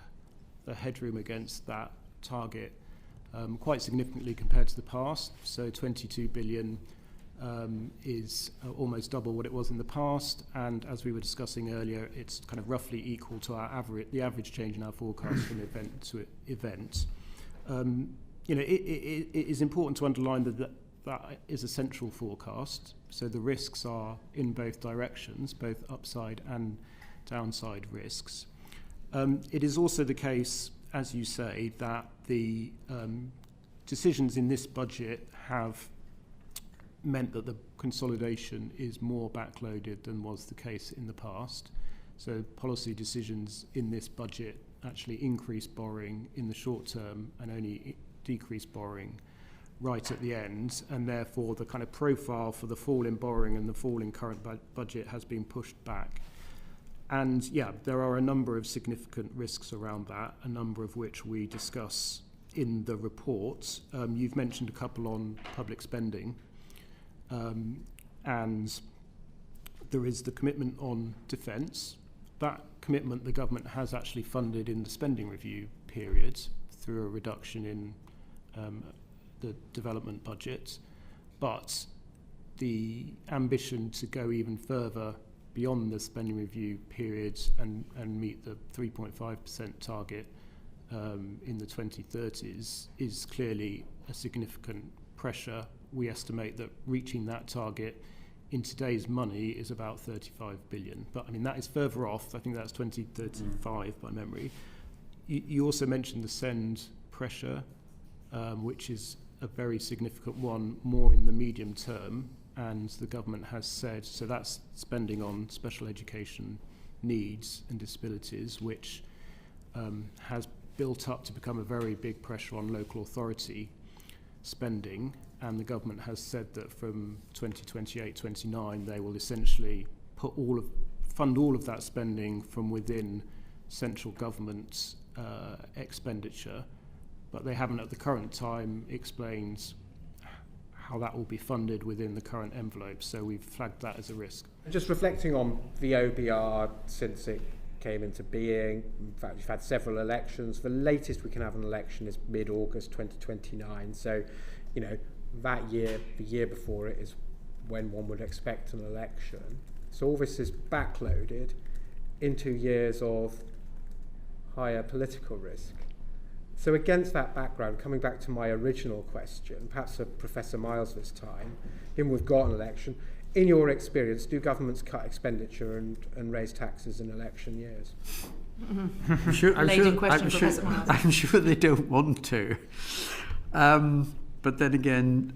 the headroom against that target quite significantly compared to the past. So 22 billion is almost double what it was in the past, and as we were discussing earlier, it's kind of roughly equal to the average change in our forecast from event to event. You know, it is important to underline that is a central forecast, so the risks are in both directions, both upside and downside risks. It is also the case, as you say, that the decisions in this budget have meant that the consolidation is more backloaded than was the case in the past. So policy decisions in this budget actually increase borrowing in the short term and only decrease borrowing right at the end, and therefore the kind of profile for the fall in borrowing and the fall in current budget has been pushed back. And yeah, there are a number of significant risks around that, a number of which we discuss in the report. You've mentioned a couple on public spending, and there is the commitment on defence. That commitment the government has actually funded in the spending review period through a reduction in the development budget, but the ambition to go even further beyond the spending review period and meet the 3.5% target in the 2030s is clearly a significant pressure. We estimate that reaching that target in today's money is about 35 billion. But I mean, that is further off. I think that's 2035 by memory. You also mentioned the send pressure, which is a very significant one, more in the medium term. And the government has said, so that's spending on special education needs and disabilities, which has built up to become a very big pressure on local authority spending. And the government has said that from 2028-29, they will essentially fund all of that spending from within central government expenditure. But they haven't at the current time explained how that will be funded within the current envelope, so we've flagged that as a risk. Just reflecting on the OBR since it came into being, in fact we've had several elections. The latest we can have an election is mid-August 2029, so you know, that year, the year before it is when one would expect an election. So all this is backloaded into years of higher political risk. So against that background, coming back to my original question, perhaps for Professor Miles this time, given we've got an election, in your experience, do governments cut expenditure and raise taxes in election years? I'm sure they don't want to. But then again,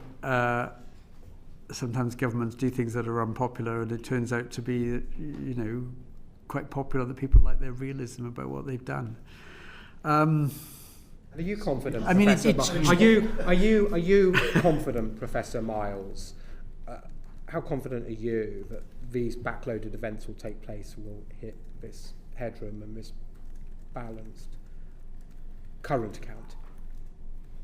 sometimes governments do things that are unpopular, and it turns out to be, you know, quite popular that people like their realism about what they've done. Are you confident? I mean, are you confident, Professor Miles? How confident are you that these backloaded events will take place and will hit this headroom and this balanced current account?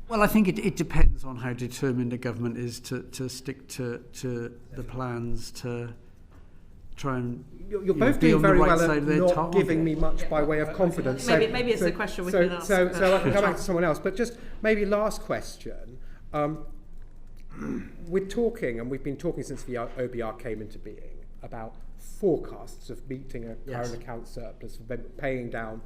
Well, I think it depends on how determined the government is to stick to the plans, to try and you're both doing very well at not target. giving me much by way of confidence. Maybe it's a question we can ask. So I can come back to someone else. But just maybe last question. We're talking, and we've been talking since the OBR came into being, about forecasts of meeting a current account surplus, paying down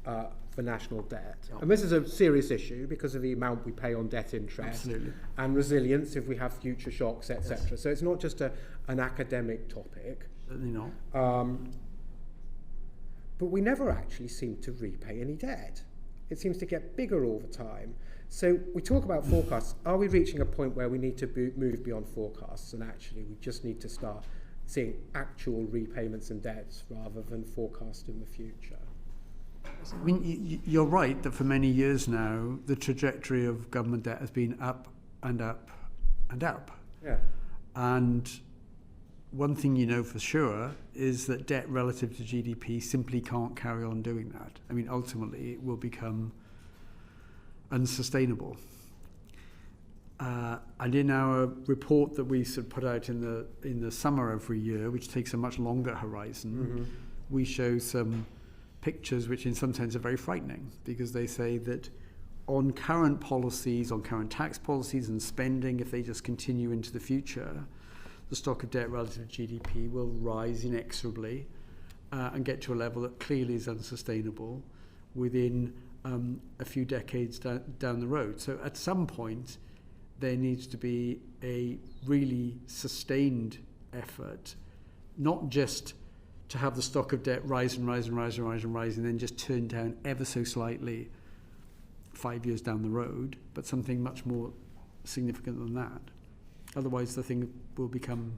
for national debt. And this is a serious issue because of the amount we pay on debt interest. Absolutely. And resilience if we have future shocks, etc. So it's not just an academic topic. Certainly not. But we never actually seem to repay any debt. It seems to get bigger all the time. So we talk about forecasts. Are we reaching a point where we need to move beyond forecasts and actually we just need to start seeing actual repayments and debts rather than forecasting the future. I mean, you're right that for many years now, the trajectory of government debt has been up and up and up. Yeah. And one thing you know for sure is that debt relative to GDP simply can't carry on doing that. I mean, ultimately, it will become unsustainable. And in our report that we sort of put out in the summer every year, which takes a much longer horizon, we show some pictures which in some sense are very frightening, because they say that on current policies, on current tax policies and spending, if they just continue into the future, the stock of debt relative to GDP will rise inexorably and get to a level that clearly is unsustainable within a few decades down the road. So at some point, there needs to be a really sustained effort, not just to have the stock of debt rise and rise and rise and rise and rise and then just turn down ever so slightly 5 years down the road, but something much more significant than that. Otherwise, the thing will become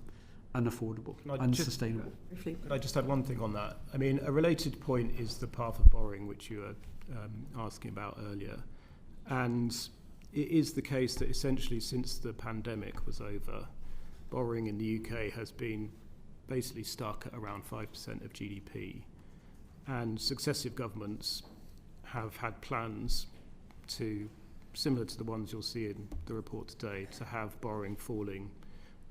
unaffordable, unsustainable. Can I just add one thing on that? I mean, a related point is the path of borrowing, which you were asking about earlier. And it is the case that essentially since the pandemic was over, borrowing in the UK has been basically stuck at around 5% of GDP. And successive governments have had plans to, similar to the ones you'll see in the report today, to have borrowing falling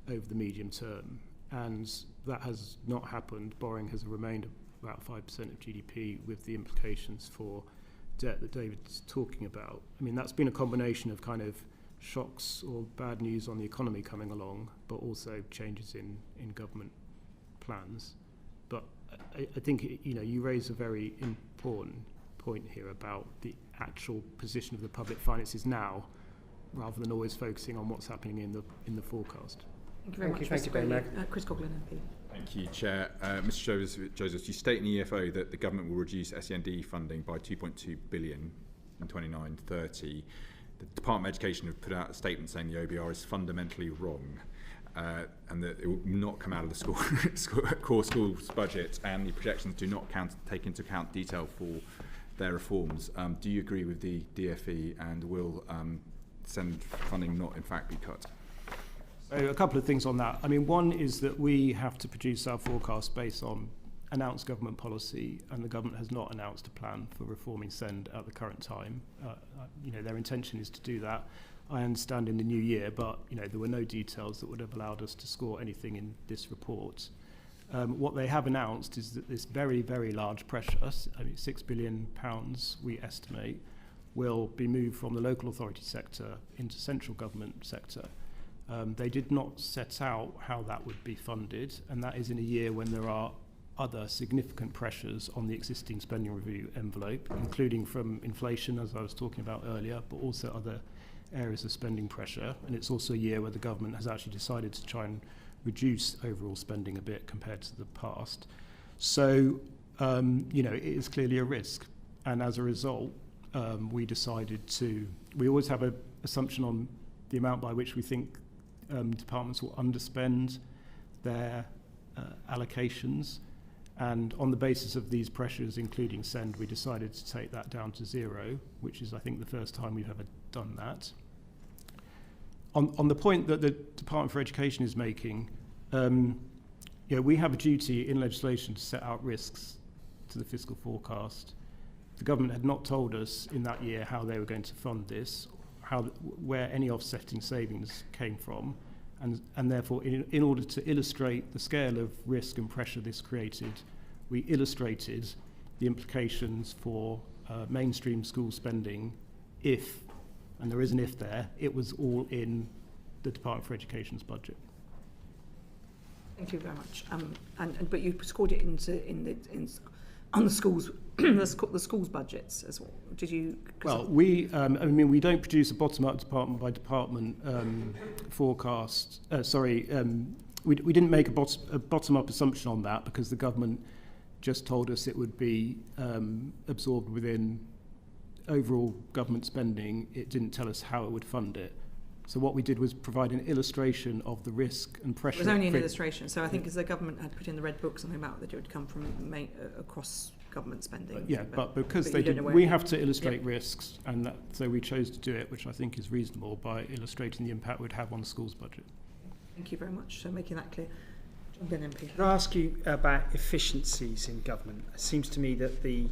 over the medium term. And that has not happened. Borrowing has remained about 5% of GDP, with the implications for debt that David's talking about. I mean, that's been a combination of kind of shocks or bad news on the economy coming along, but also changes in government plans. But I think, you raise a very important point here about the actual position of the public finances now, rather than always focusing on what's happening in the forecast. Thank you very much, Mr. Bailey. Chris Coughlin, MP. Thank you, Chair. Mr. Joseph, you state in the EFO that the government will reduce SEND funding by 2.2 billion in 29-30. The Department of Education have put out a statement saying the OBR is fundamentally wrong, and that it will not come out of the core schools budget, and the projections do not take into account detail for their reforms. Do you agree with the DFE, and will SEND funding not in fact be cut? So a couple of things on that. I mean, one is that we have to produce our forecast based on announced government policy, and the government has not announced a plan for reforming SEND at the current time. Their intention is to do that, I understand, in the new year, but there were no details that would have allowed us to score anything in this report. What they have announced is that this very, very large pressure, £6 billion we estimate, will be moved from the local authority sector into central government sector. They did not set out how that would be funded, and that is in a year when there are other significant pressures on the existing spending review envelope, including from inflation, as I was talking about earlier, but also other areas of spending pressure. And it's also a year where the government has actually decided to try and reduce overall spending a bit compared to the past. So, it is clearly a risk. And as a result, we decided we always have an assumption on the amount by which we think departments will underspend their allocations, and on the basis of these pressures, including SEND, we decided to take that down to 0, which is, I think, the first time we've ever done that. On the point that the Department for Education is making, we have a duty in legislation to set out risks to the fiscal forecast. The government had not told us in that year how they were going to fund this, where any offsetting savings came from, and therefore in order to illustrate the scale of risk and pressure this created, we illustrated the implications for mainstream school spending if, and there is an if there, it was all in the Department for Education's budget. Thank you very much. But you scored it on the schools, the schools budgets as well. Did you? Well, we don't produce a bottom-up department by department forecast. We didn't make a bottom-up assumption on that because the government just told us it would be absorbed within overall government spending. It didn't tell us how it would fund it. So what we did was provide an illustration of the risk and pressure. It was only an illustration. So I think as the government had put in the red book something about that it would come from across government spending. But because but they you don't did, know we where- have to illustrate risks, and that, so we chose to do it, which I think is reasonable, by illustrating the impact it would have on the school's budget. Thank you very much for making that clear. John Ben MP. Could I ask you about efficiencies in government? It seems to me that the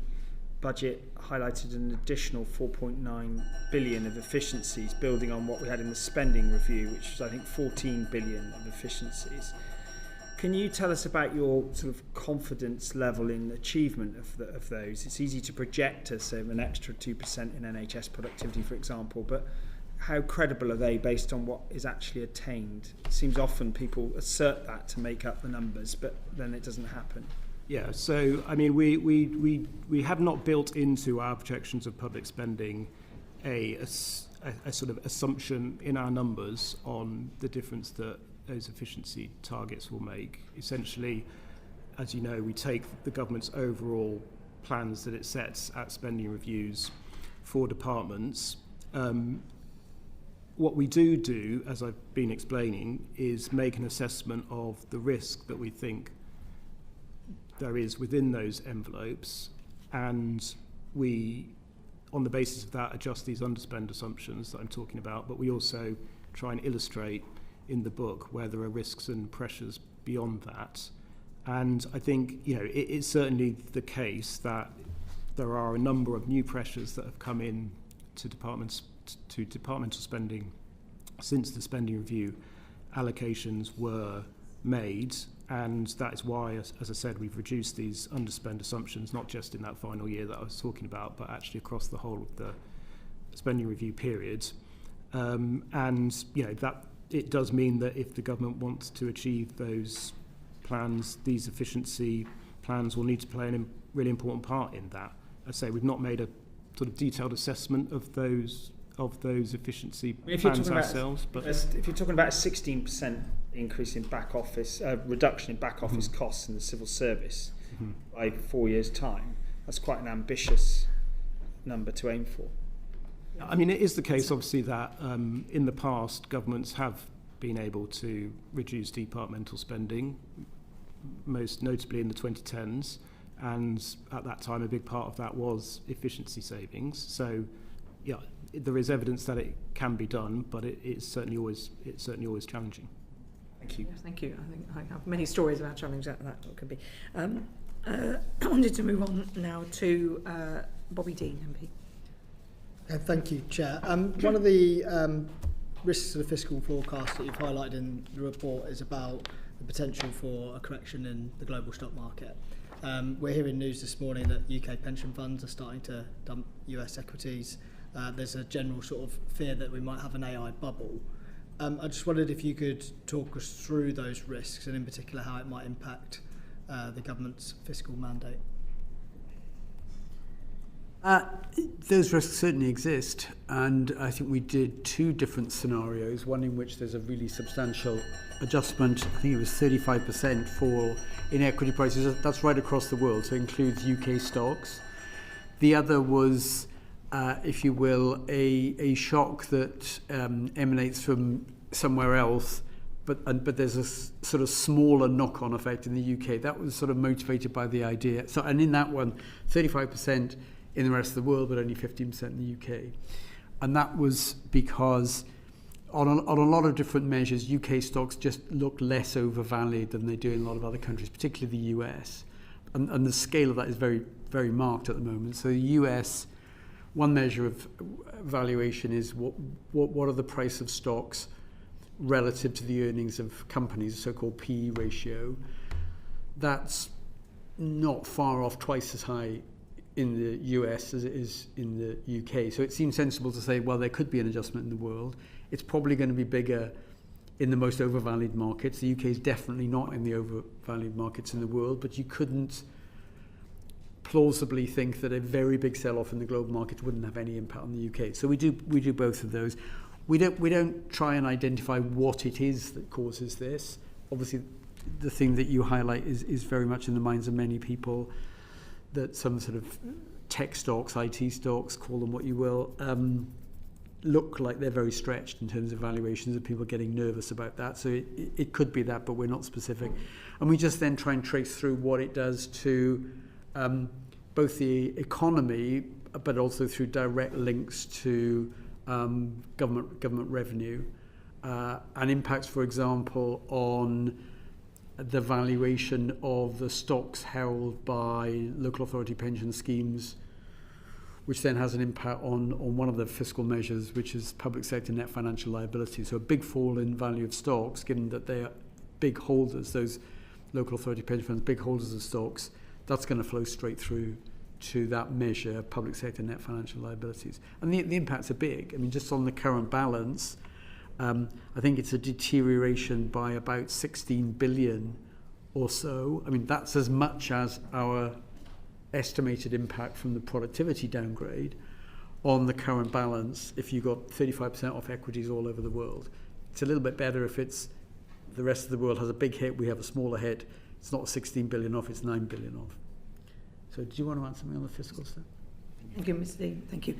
budget highlighted an additional 4.9 billion of efficiencies, building on what we had in the spending review, which was, I think, 14 billion of efficiencies. Can you tell us about your sort of confidence level in achievement of those? It's easy to project as an extra 2% in NHS productivity, for example, but how credible are they based on what is actually attained? It seems often people assert that to make up the numbers, but then it doesn't happen. Yeah, so I mean, we have not built into our projections of public spending a sort of assumption in our numbers on the difference that those efficiency targets will make. Essentially, as you know, we take the government's overall plans that it sets at spending reviews for departments. What we do, as I've been explaining, is make an assessment of the risk that we think there is within those envelopes, and we, on the basis of that, adjust these underspend assumptions that I'm talking about, but we also try and illustrate in the book where there are risks and pressures beyond that. And I think, you know, it's certainly the case that there are a number of new pressures that have come in to departmental spending since the spending review allocations were made, and that is why, as I said, we've reduced these underspend assumptions, not just in that final year that I was talking about, but actually across the whole of the spending review period. And you know, that it does mean that if the government wants to achieve those plans, these efficiency plans will need to play a really important part in that. I say we've not made a sort of detailed assessment of those efficiency plans ourselves. But if you're talking about a 16% increase in back office, reduction in back office costs in the civil service by 4 years' time, that's quite an ambitious number to aim for. I mean, it is the case, obviously, that in the past, governments have been able to reduce departmental spending, most notably in the 2010s, and at that time, a big part of that was efficiency savings. So, yeah, there is evidence that it can be done, but it's certainly always challenging. Thank you. Yes, thank you. I think I have many stories about challenges that could be. I wanted to move on now to Bobby Dean, MP. Thank you, Chair. One of the risks of the fiscal forecast that you've highlighted in the report is about the potential for a correction in the global stock market. We're hearing news this morning that UK pension funds are starting to dump US equities. There's a general sort of fear that we might have an AI bubble. I just wondered if you could talk us through those risks, and in particular how it might impact the government's fiscal mandate. Those risks certainly exist, and I think we did two different scenarios, one in which there's a really substantial adjustment. I think it was 35% fall in equity prices. That's right across the world, so it includes UK stocks. The other was, if you will, a shock that emanates from somewhere else, but there's a sort of smaller knock-on effect in the UK. That was sort of motivated by the idea. So, and in that one, 35% in the rest of the world, but only 15% in the UK. And that was because on a lot of different measures, UK stocks just look less overvalued than they do in a lot of other countries, particularly the US. And the scale of that is very, very marked at the moment. So the US, one measure of valuation is what are the price of stocks relative to the earnings of companies, the so-called PE ratio. That's not far off twice as high in the US as it is in the UK. So it seems sensible to say, well, there could be an adjustment in the world. It's probably going to be bigger in the most overvalued markets. The UK is definitely not in the overvalued markets in the world, but you couldn't plausibly think that a very big sell-off in the global market wouldn't have any impact on the UK. So we do both of those. We don't try and identify what it is that causes this. Obviously, the thing that you highlight is very much in the minds of many people, that some sort of tech stocks, IT stocks, call them what you will, look like they're very stretched in terms of valuations and people getting nervous about that. So it could be that, but we're not specific. And we just then try and trace through what it does to both the economy, but also through direct links to government revenue and impacts, for example, on the valuation of the stocks held by local authority pension schemes, which then has an impact on one of the fiscal measures, which is public sector net financial liability. So a big fall in value of stocks, given that they are big holders, those local authority pension funds, big holders of stocks, that's going to flow straight through to that measure, public sector net financial liabilities. And the impacts are big. I mean, just on the current balance, I think it's a deterioration by about 16 billion or so. I mean, that's as much as our estimated impact from the productivity downgrade on the current balance if you got 35% off equities all over the world. It's a little bit better if it's the rest of the world has a big hit, we have a smaller hit. It's not 16 billion off, it's 9 billion off. So do you want to add something on the fiscal stuff? Thank you, Mr. Dean. Thank you.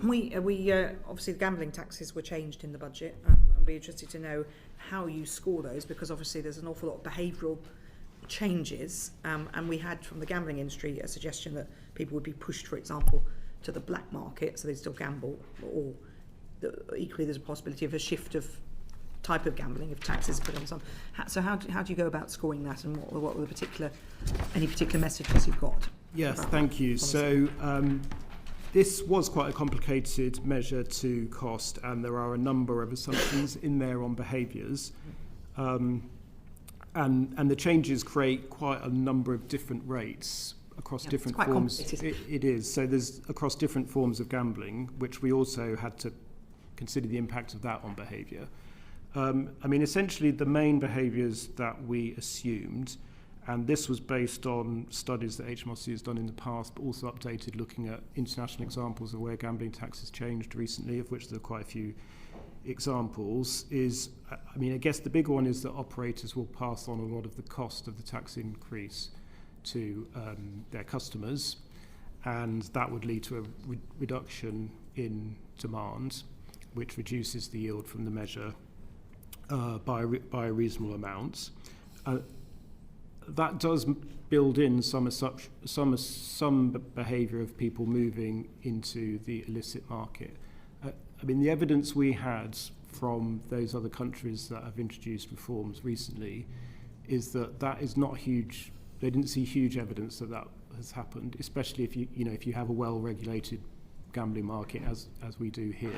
We obviously the gambling taxes were changed in the budget. I'd be interested to know how you score those, because obviously there's an awful lot of behavioural changes, and we had from the gambling industry a suggestion that people would be pushed, for example, to the black market, so they still gamble, or equally there's a possibility of a shift of type of gambling if taxes put on some. So how do you go about scoring that, and what were the any particular messages you've got? Yes, thank you. So this was quite a complicated measure to cost, and there are a number of assumptions in there on behaviours. And the changes create quite a number of different rates across different forms. It is. So there's across different forms of gambling, which we also had to consider the impact of that on behaviour. I mean, essentially the main behaviours that we assumed, and this was based on studies that HMRC has done in the past, but also updated looking at international examples of where gambling tax has changed recently, of which there are quite a few examples, is, I mean, I guess the big one is that operators will pass on a lot of the cost of the tax increase to their customers, and that would lead to a reduction in demand, which reduces the yield from the measure by a reasonable amount. That does build in some behaviour of people moving into the illicit market. I mean, the evidence we had from those other countries that have introduced reforms recently is that is not huge. They didn't see huge evidence that has happened, especially if you have a well-regulated gambling market as we do here.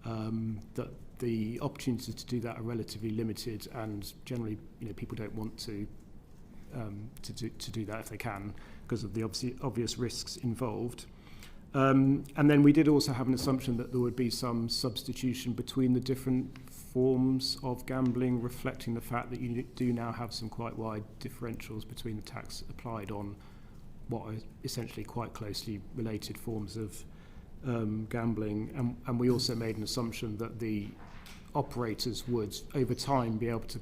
That the opportunities to do that are relatively limited, and generally, people don't want to do that if they can because of the obvious risks involved. And then we did also have an assumption that there would be some substitution between the different forms of gambling, reflecting the fact that you do now have some quite wide differentials between the tax applied on what are essentially quite closely related forms of gambling. And we also made an assumption that the operators would, over time, be able to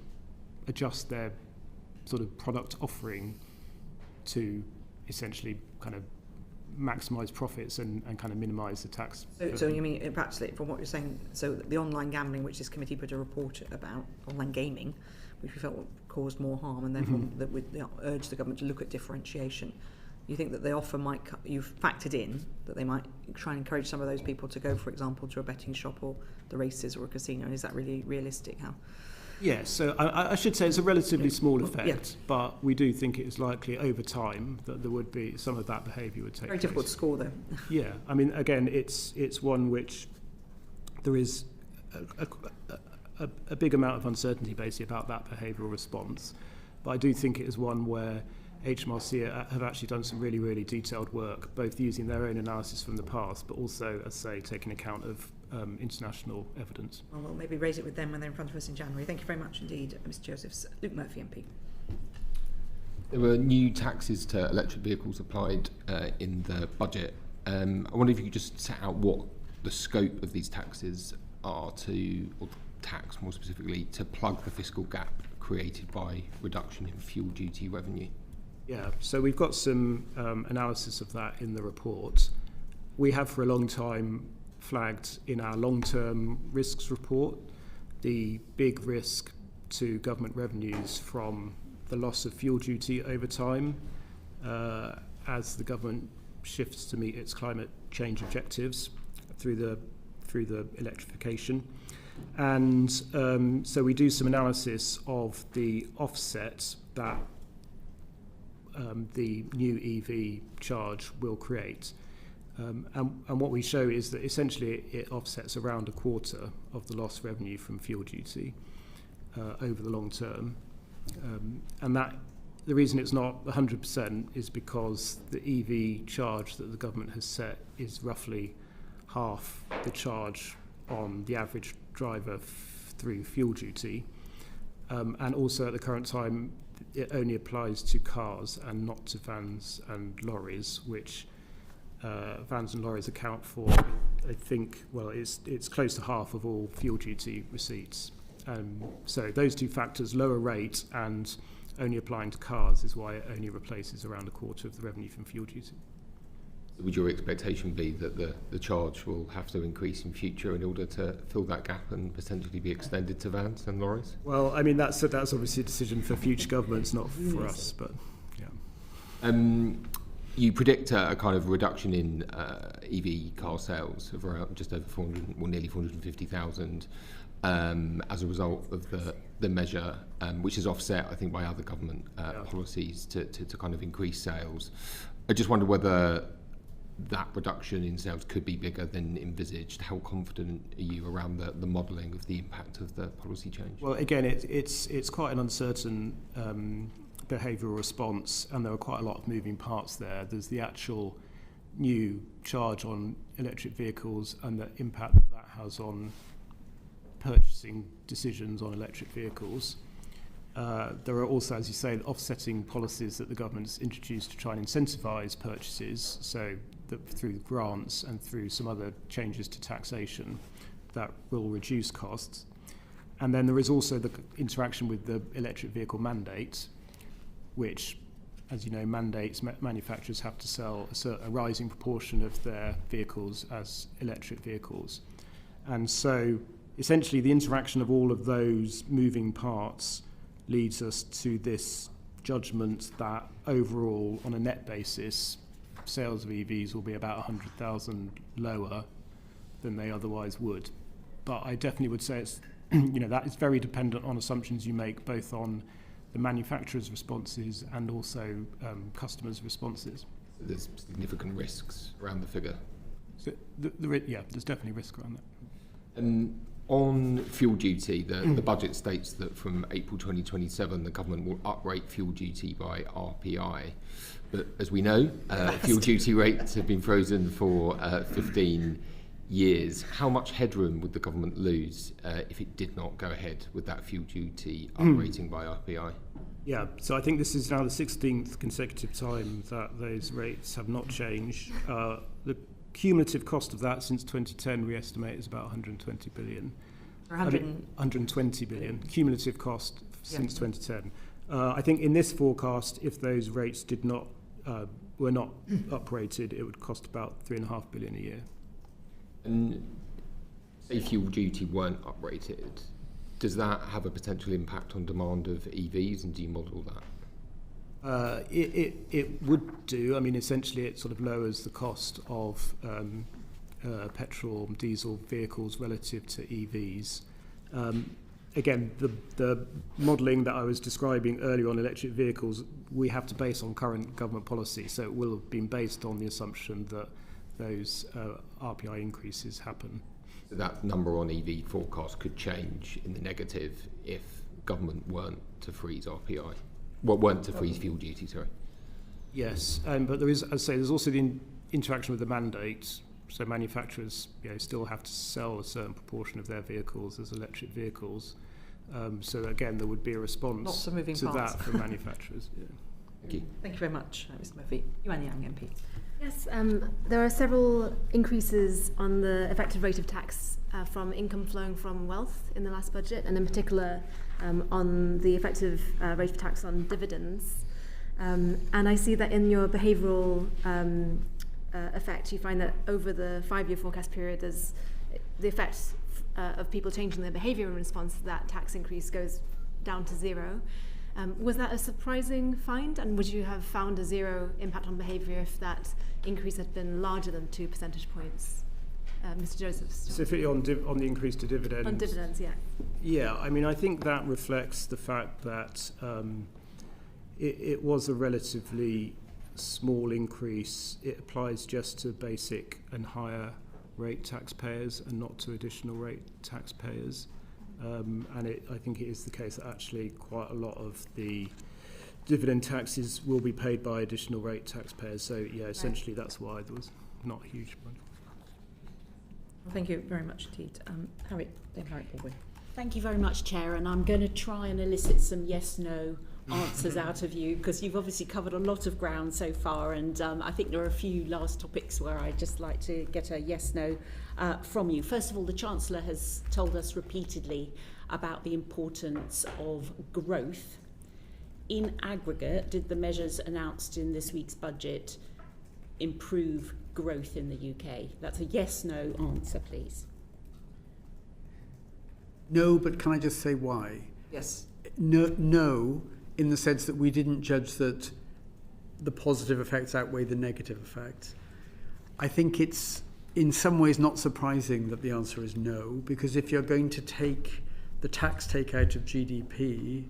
adjust their sort of product offering to essentially kind of maximise profits and kind of minimise the tax. So you mean, perhaps from what you're saying, so the online gambling, which this committee put a report about, online gaming, which we felt caused more harm, and therefore that we urged the government to look at differentiation. You think that the offer might, you've factored in that they might try and encourage some of those people to go, for example, to a betting shop or the races or a casino, and is that really realistic? How? Yes, so I should say it's a relatively small effect, but we do think it is likely over time that there would be some of that behaviour would take place. Very difficult to score, though. Yeah, I mean, again, it's one which there is a big amount of uncertainty basically about that behavioural response, but I do think it is one where HMRC have actually done some really, really detailed work, both using their own analysis from the past, but also, as I say, taking account of international evidence. Well, we'll maybe raise it with them when they're in front of us in January. Thank you very much indeed, Mr. Josephs. Luke Murphy, MP. There were new taxes to electric vehicles applied in the budget. I wonder if you could just set out what the scope of these taxes are to, or tax more specifically, to plug the fiscal gap created by reduction in fuel duty revenue. Yeah, so we've got some analysis of that in the report. We have for a long time flagged in our long-term risks report the big risk to government revenues from the loss of fuel duty over time as the government shifts to meet its climate change objectives through the electrification. And so we do some analysis of the offset that the new EV charge will create. And what we show is that essentially it offsets around a quarter of the lost revenue from fuel duty over the long term. And that the reason it's not 100% is because the EV charge that the government has set is roughly half the charge on the average driver through fuel duty. And also at the current time, it only applies to cars and not to vans and lorries, which vans and lorries account for, I think, well, it's close to half of all fuel duty receipts. So those two factors, lower rate and only applying to cars, is why it only replaces around a quarter of the revenue from fuel duty. Would your expectation be that the charge will have to increase in future in order to fill that gap and potentially be extended to vans and lorries? Well, I mean, that's obviously a decision for future governments, not for us, but yeah. You predict a kind of reduction in EV car sales of around just over 400, well, nearly 450,000 as a result of the measure, which is offset, I think, by other government policies to kind of increase sales. I just wonder whether that reduction in sales could be bigger than envisaged. How confident are you around the modelling of the impact of the policy change? Well, again, it's quite an uncertain behavioural response, and there are quite a lot of moving parts there. There's the actual new charge on electric vehicles and the impact that has on purchasing decisions on electric vehicles. There are also, as you say, offsetting policies that the government's introduced to try and incentivise purchases, so through grants and through some other changes to taxation that will reduce costs. And then there is also the interaction with the electric vehicle mandate, which, as you know, mandates manufacturers have to sell a rising proportion of their vehicles as electric vehicles. And so essentially the interaction of all of those moving parts leads us to this judgment that overall, on a net basis, sales of EVs will be about 100,000 lower than they otherwise would. But I definitely would say it's, that is very dependent on assumptions you make, both on the manufacturer's responses and also customers' responses. There's significant risks around the figure. So there's definitely risk around that. On fuel duty, the budget states that from April 2027 the government will uprate fuel duty by RPI. But as we know, fuel duty rates have been frozen for 15 years. How much headroom would the government lose if it did not go ahead with that fuel duty uprating by RPI? Yeah, so I think this is now the 16th consecutive time that those rates have not changed. The cumulative cost of that since 2010 we estimate is about 120 billion. 120 billion cumulative cost since 2010. I think in this forecast, if those rates were not uprated, it would cost about 3.5 billion a year. And say fuel duty weren't uprated, does that have a potential impact on demand of EVs, and do you model that? It would do. I mean, essentially it sort of lowers the cost of petrol and diesel vehicles relative to EVs. Again, the modelling that I was describing earlier on electric vehicles, we have to base on current government policy, so it will have been based on the assumption that those RPI increases happen. So that number on EV forecast could change in the negative if government weren't to freeze RPI. Well, weren't to freeze fuel duty, sorry. Yes, but there is, as I say, there's also the interaction with the mandate. So manufacturers, still have to sell a certain proportion of their vehicles as electric vehicles. So again, there would be a response to that from manufacturers. Yeah. Thank you. Thank you very much, Mr. Murphy. Yuan Yang, MP. Yes, there are several increases on the effective rate of tax from income flowing from wealth in the last budget, and in particular on the effective rate of tax on dividends. And I see that in your behavioural effect, you find that over the 5-year forecast period, as the effect of people changing their behaviour in response to that tax increase goes down to zero. Was that a surprising find, and would you have found a zero impact on behaviour if that increase had been larger than 2 percentage points? Mr. Joseph. Specifically on the increase to dividends? On dividends, yeah. Yeah, I mean, I think that reflects the fact that it was a relatively small increase. It applies just to basic and higher rate taxpayers and not to additional rate taxpayers. And I think it is the case that actually quite a lot of the dividend taxes will be paid by additional rate taxpayers. So, yeah, essentially that's why there was not a huge one. Thank you very much indeed. Harriet Baldwin. Thank you very much, Chair, and I'm going to try and elicit some yes-no answers out of you, because you've obviously covered a lot of ground so far, and I think there are a few last topics where I'd just like to get a yes-no from you. First of all, the Chancellor has told us repeatedly about the importance of growth. In aggregate, did the measures announced in this week's budget improve growth in the UK? That's a yes-no answer, please. No, but can I just say why? Yes. No, in the sense that we didn't judge that the positive effects outweigh the negative effects. I think it's in some ways not surprising that the answer is no, because if you're going to take the tax take out of GDP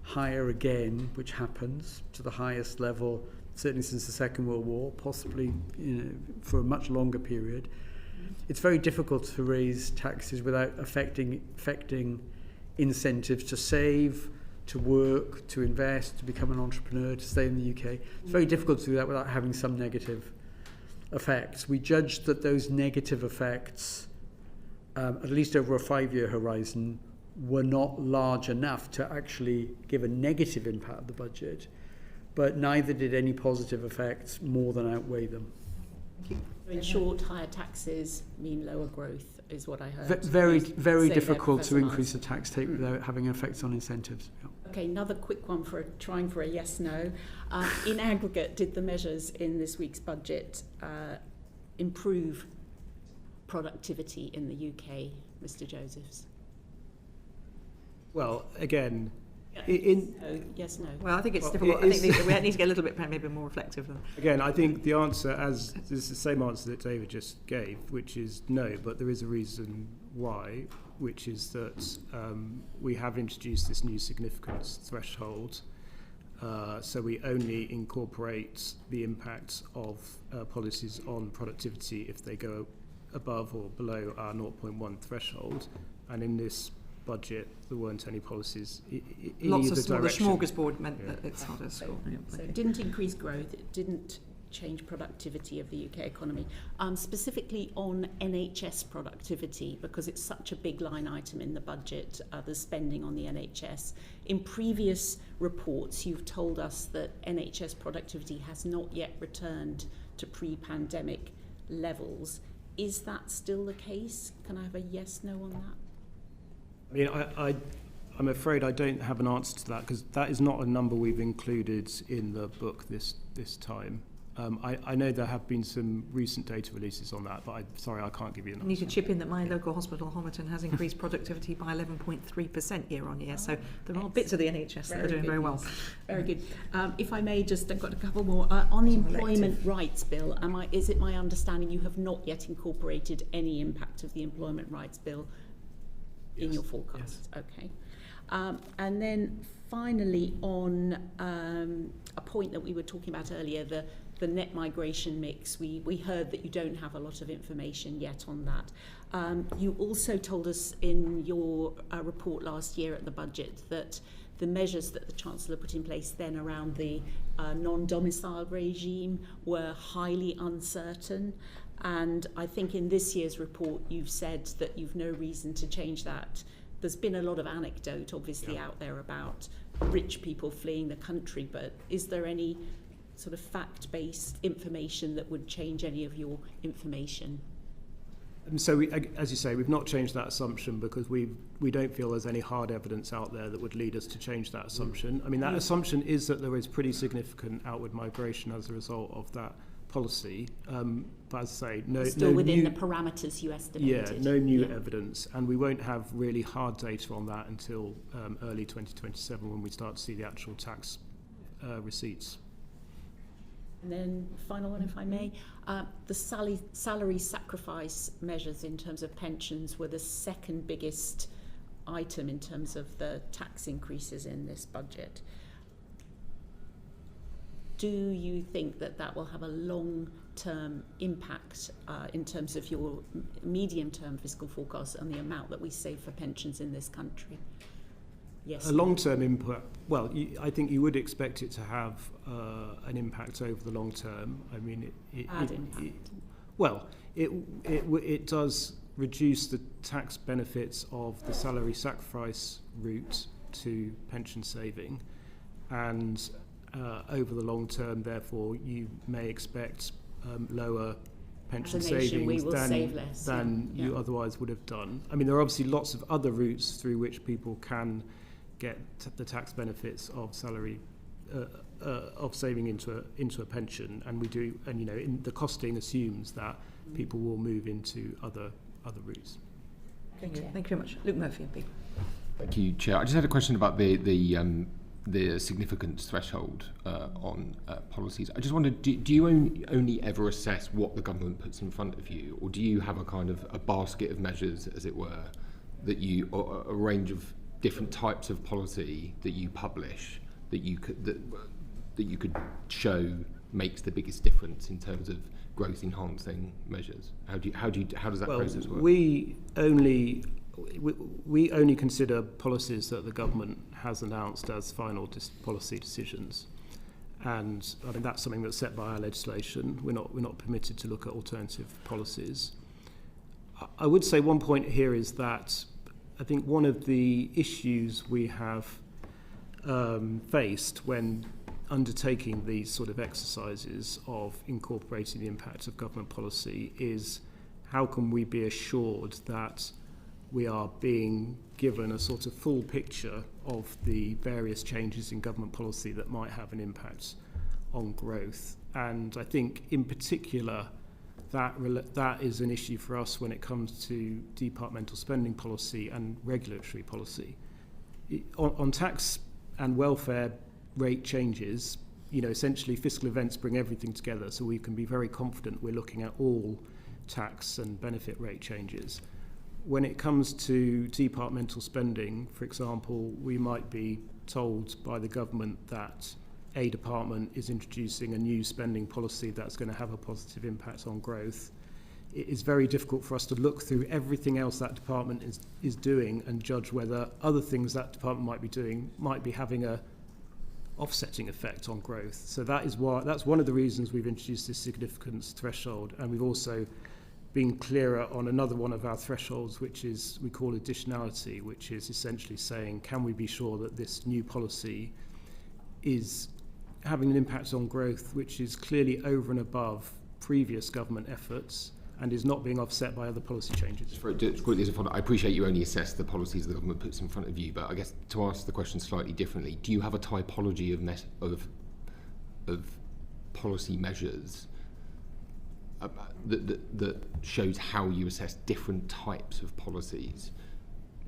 higher again, which happens to the highest level certainly since the Second World War, possibly for a much longer period, it's very difficult to raise taxes without affecting incentives to save, to work, to invest, to become an entrepreneur, to stay in the UK. It's very difficult to do that without having some negative effects. We judged that those negative effects, at least over a 5-year horizon, were not large enough to actually give a negative impact of the budget, but neither did any positive effects more than outweigh them. In short, higher taxes mean lower growth, is what I heard. Very difficult to increase the tax take without having effects on incentives. Yeah. Okay, another quick one for trying for a yes/no. In aggregate, did the measures in this week's budget improve productivity in the UK, Mr. Josephs? Well, again, yes, no. Well, I think it's difficult. I think we need to get a little bit maybe more reflective. Again, I think the answer is the same answer that David just gave, which is no, but there is a reason why, which is that we have introduced this new significance threshold, so we only incorporate the impact of policies on productivity if they go above or below our 0.1 threshold, and in this budget there weren't any policies in lots either of small, direction. The smorgasbord meant that it's not a score. So it didn't increase growth, it didn't change productivity of the UK economy. Specifically on NHS productivity, because it's such a big line item in the budget, the spending on the NHS. In previous reports, you've told us that NHS productivity has not yet returned to pre-pandemic levels. Is that still the case? Can I have a yes/no on that? I mean, I'm afraid I don't have an answer to that, because that is not a number we've included in the book this time. I know there have been some recent data releases on that, but I can't give you an answer. I need to chip in that my local hospital, Homerton, has increased productivity by 11.3% year on year. So there are bits of the NHS that are doing very well. Very good. If I may, I've got a couple more. On the Employment Rights Bill, is it my understanding you have not yet incorporated any impact of the Employment Rights Bill in your forecast? Yes. Okay. And then finally, on a point that we were talking about earlier, the net migration mix, we heard that you don't have a lot of information yet on that. You also told us in your report last year at the budget that the measures that the Chancellor put in place then around the non-domiciled regime were highly uncertain. And I think in this year's report you've said that you've no reason to change that. There's been a lot of anecdote obviously out there about rich people fleeing the country, but is there any sort of fact-based information that would change any of your information? So, as you say, we've not changed that assumption because we don't feel there's any hard evidence out there that would lead us to change that assumption. I mean, that assumption is that there is pretty significant outward migration as a result of that policy. But as I say, still no within new, the parameters you estimated. Yeah, no new evidence, and we won't have really hard data on that until early 2027 when we start to see the actual tax receipts. And then final one, if I may, the salary sacrifice measures in terms of pensions were the second biggest item in terms of the tax increases in this budget. Do you think that that will have a long-term impact in terms of your medium-term fiscal forecast and the amount that we save for pensions in this country? Yes. A long-term impact, well, I think you would expect it to have an impact over the long term. I mean, it does reduce the tax benefits of the salary sacrifice route to pension saving, and over the long term, therefore, you may expect lower pension savings than you otherwise would have done. I mean, there are obviously lots of other routes through which people can get the tax benefits of salary of saving into a pension, and we do, and the costing assumes that people will move into other routes. Thank you very much. Luke Murphy, MP. Thank you, Chair. I just had a question about the significance threshold on policies. I just wondered, do you only ever assess what the government puts in front of you, or do you have a kind of a basket of measures, as it were, or a range of different types of policy that you publish that you could show makes the biggest difference in terms of growth enhancing measures? How does that process work? We only consider policies that the government has announced as final policy decisions, and I mean that's something that's set by our legislation. We're not permitted to look at alternative policies. I would say one point here is that I think one of the issues we have faced when undertaking these sort of exercises of incorporating the impact of government policy is how can we be assured that we are being given a sort of full picture of the various changes in government policy that might have an impact on growth. And I think in particular that is an issue for us when it comes to departmental spending policy and regulatory policy. On tax and welfare rate changes, essentially fiscal events bring everything together, so we can be very confident we're looking at all tax and benefit rate changes. When it comes to departmental spending, for example, we might be told by the government that a department is introducing a new spending policy that's going to have a positive impact on growth. It is very difficult for us to look through everything else that department is doing and judge whether other things that department might be doing might be having a offsetting effect on growth. So that's one of the reasons we've introduced this significance threshold, and we've also been clearer on another one of our thresholds, which is we call additionality, which is essentially saying, can we be sure that this new policy is having an impact on growth which is clearly over and above previous government efforts and is not being offset by other policy changes. Just quickly as a follow-up, I appreciate you only assess the policies the government puts in front of you, but I guess to ask the question slightly differently, do you have a typology of policy measures that shows how you assess different types of policies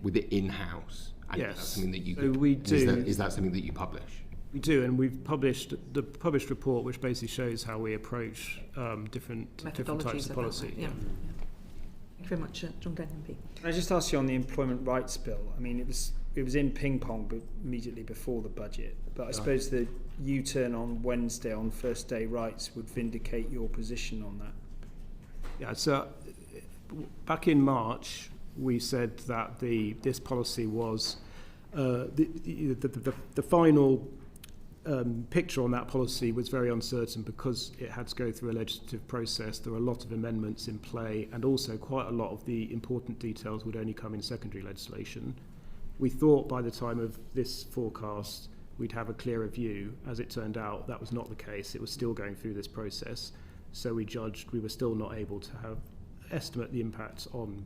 with it in-house? And yes. Is that something that you so we do. Is that something that you publish? We do, and we've published the published report which basically shows how we approach different types of policy. Yeah. Thank you very much, John Glenn, MP. Can I just ask you on the employment rights bill? I mean, it was in ping pong immediately before the budget, but I suppose the U-turn on Wednesday on first day rights would vindicate your position on that. Yeah, so back in March we said that this policy was the final picture on that policy was very uncertain because it had to go through a legislative process. There were a lot of amendments in play, and also quite a lot of the important details would only come in secondary legislation. We thought by the time of this forecast we'd have a clearer view. As it turned out, that was not the case. It was still going through this process. So we judged we were still not able to estimate the impact on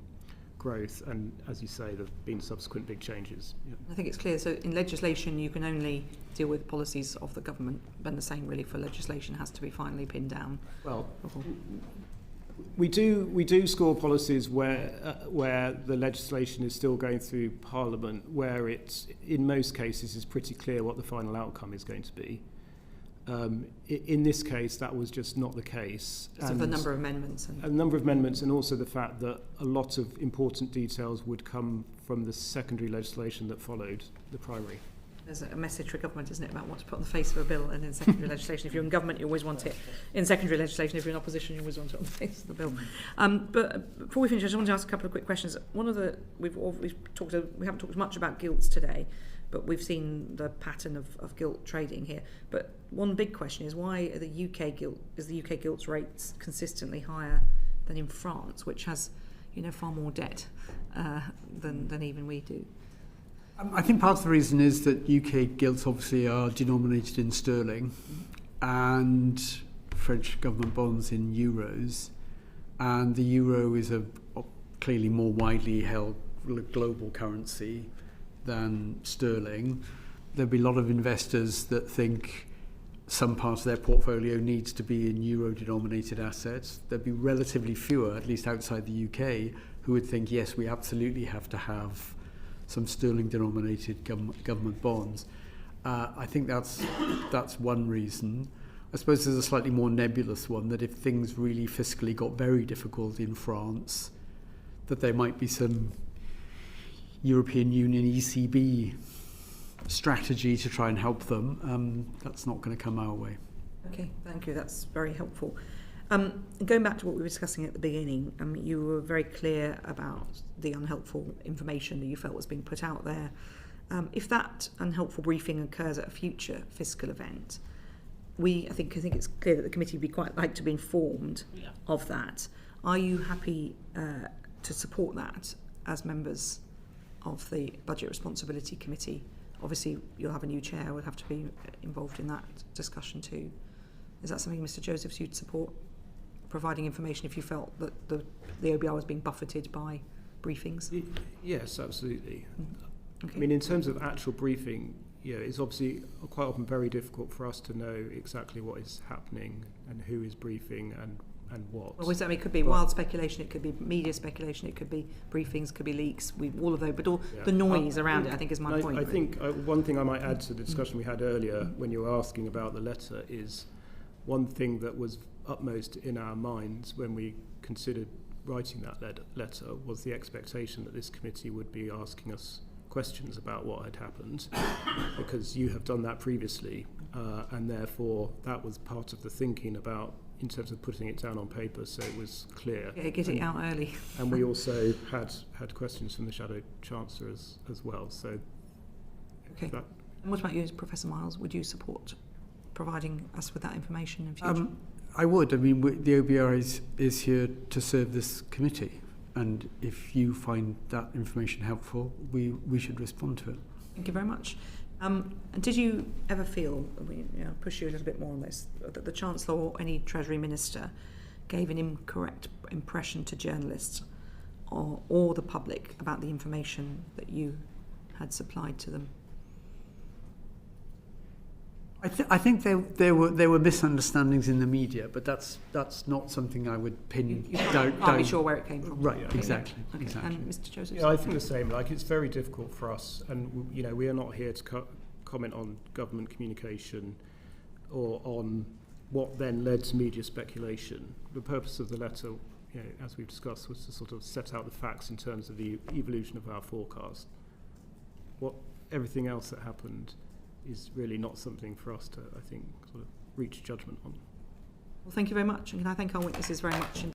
growth, and as you say, there have been subsequent big changes. Yeah. I think it's clear. So in legislation, you can only deal with policies of the government, and the same really for legislation has to be finally pinned down. Well, we do score policies where the legislation is still going through Parliament, where it's in most cases is pretty clear what the final outcome is going to be. In this case, that was just not the case. So the number of amendments. A number of amendments, and also the fact that a lot of important details would come from the secondary legislation that followed the primary. There's a message for government, isn't it, about what to put on the face of a bill, and in secondary legislation. If you're in government, you always want it. In secondary legislation, if you're in opposition, you always want it on the face of the bill. But before we finish, I just want to ask a couple of quick questions. One of the we haven't talked much about gilts today, but we've seen the pattern of gilt trading here. But one big question is, why are the UK gilts rates consistently higher than in France, which has, far more debt than even we do? I think part of the reason is that UK gilts obviously are denominated in sterling and French government bonds in euros, and the euro is a clearly more widely held global currency than sterling. There'll be a lot of investors that think some part of their portfolio needs to be in euro-denominated assets. There'll be relatively fewer, at least outside the UK, who would think, yes, we absolutely have to have some sterling-denominated government bonds. I think that's one reason. I suppose there's a slightly more nebulous one, that if things really fiscally got very difficult in France, that there might be some European Union ECB strategy to try and help them. That's not going to come our way. Okay, thank you. That's very helpful. Going back to what we were discussing at the beginning, you were very clear about the unhelpful information that you felt was being put out there. If that unhelpful briefing occurs at a future fiscal event, I think it's clear that the committee would be quite like to be informed of that. Are you happy to support that as members of the Budget Responsibility Committee? Obviously, you'll have a new chair, would have to be involved in that discussion too. Is that something, Mr. Josephs, you'd support? Providing information if you felt that the OBR was being buffeted by briefings? Yes, absolutely. Okay. I mean, in terms of actual briefing, it's obviously quite often very difficult for us to know exactly what is happening and who is briefing and what. Well, it could be wild speculation, it could be media speculation, it could be briefings, could be leaks, all of those, but all the noise around it, I think, is my point. I think one thing I might add to the discussion we had earlier when you were asking about the letter is one thing that was upmost in our minds when we considered writing that letter was the expectation that this committee would be asking us questions about what had happened, because you have done that previously, and therefore that was part of the thinking about in terms of putting it down on paper so it was clear. Yeah, get it out early. And we also had questions from the Shadow Chancellor as well. So okay. And what about you, Professor Miles? Would you support providing us with that information in future? I would. I mean, the OBR is here to serve this committee, and if you find that information helpful, we should respond to it. Thank you very much. And did you ever feel, push you a little bit more on this, that the Chancellor or any Treasury Minister gave an incorrect impression to journalists or the public about the information that you had supplied to them? I think there were misunderstandings in the media, but that's not something I would pin down. I'll be sure where it came from. Right, exactly. Okay. Exactly. And Mr. Joseph? Yeah, I think the same. It's very difficult for us, and we are not here to comment on government communication or on what then led to media speculation. The purpose of the letter, as we've discussed, was to sort of set out the facts in terms of the evolution of our forecast. Everything else that happened is really not something for us to, I think, sort of reach judgment on. Well, thank you very much, and can I thank our witnesses very much.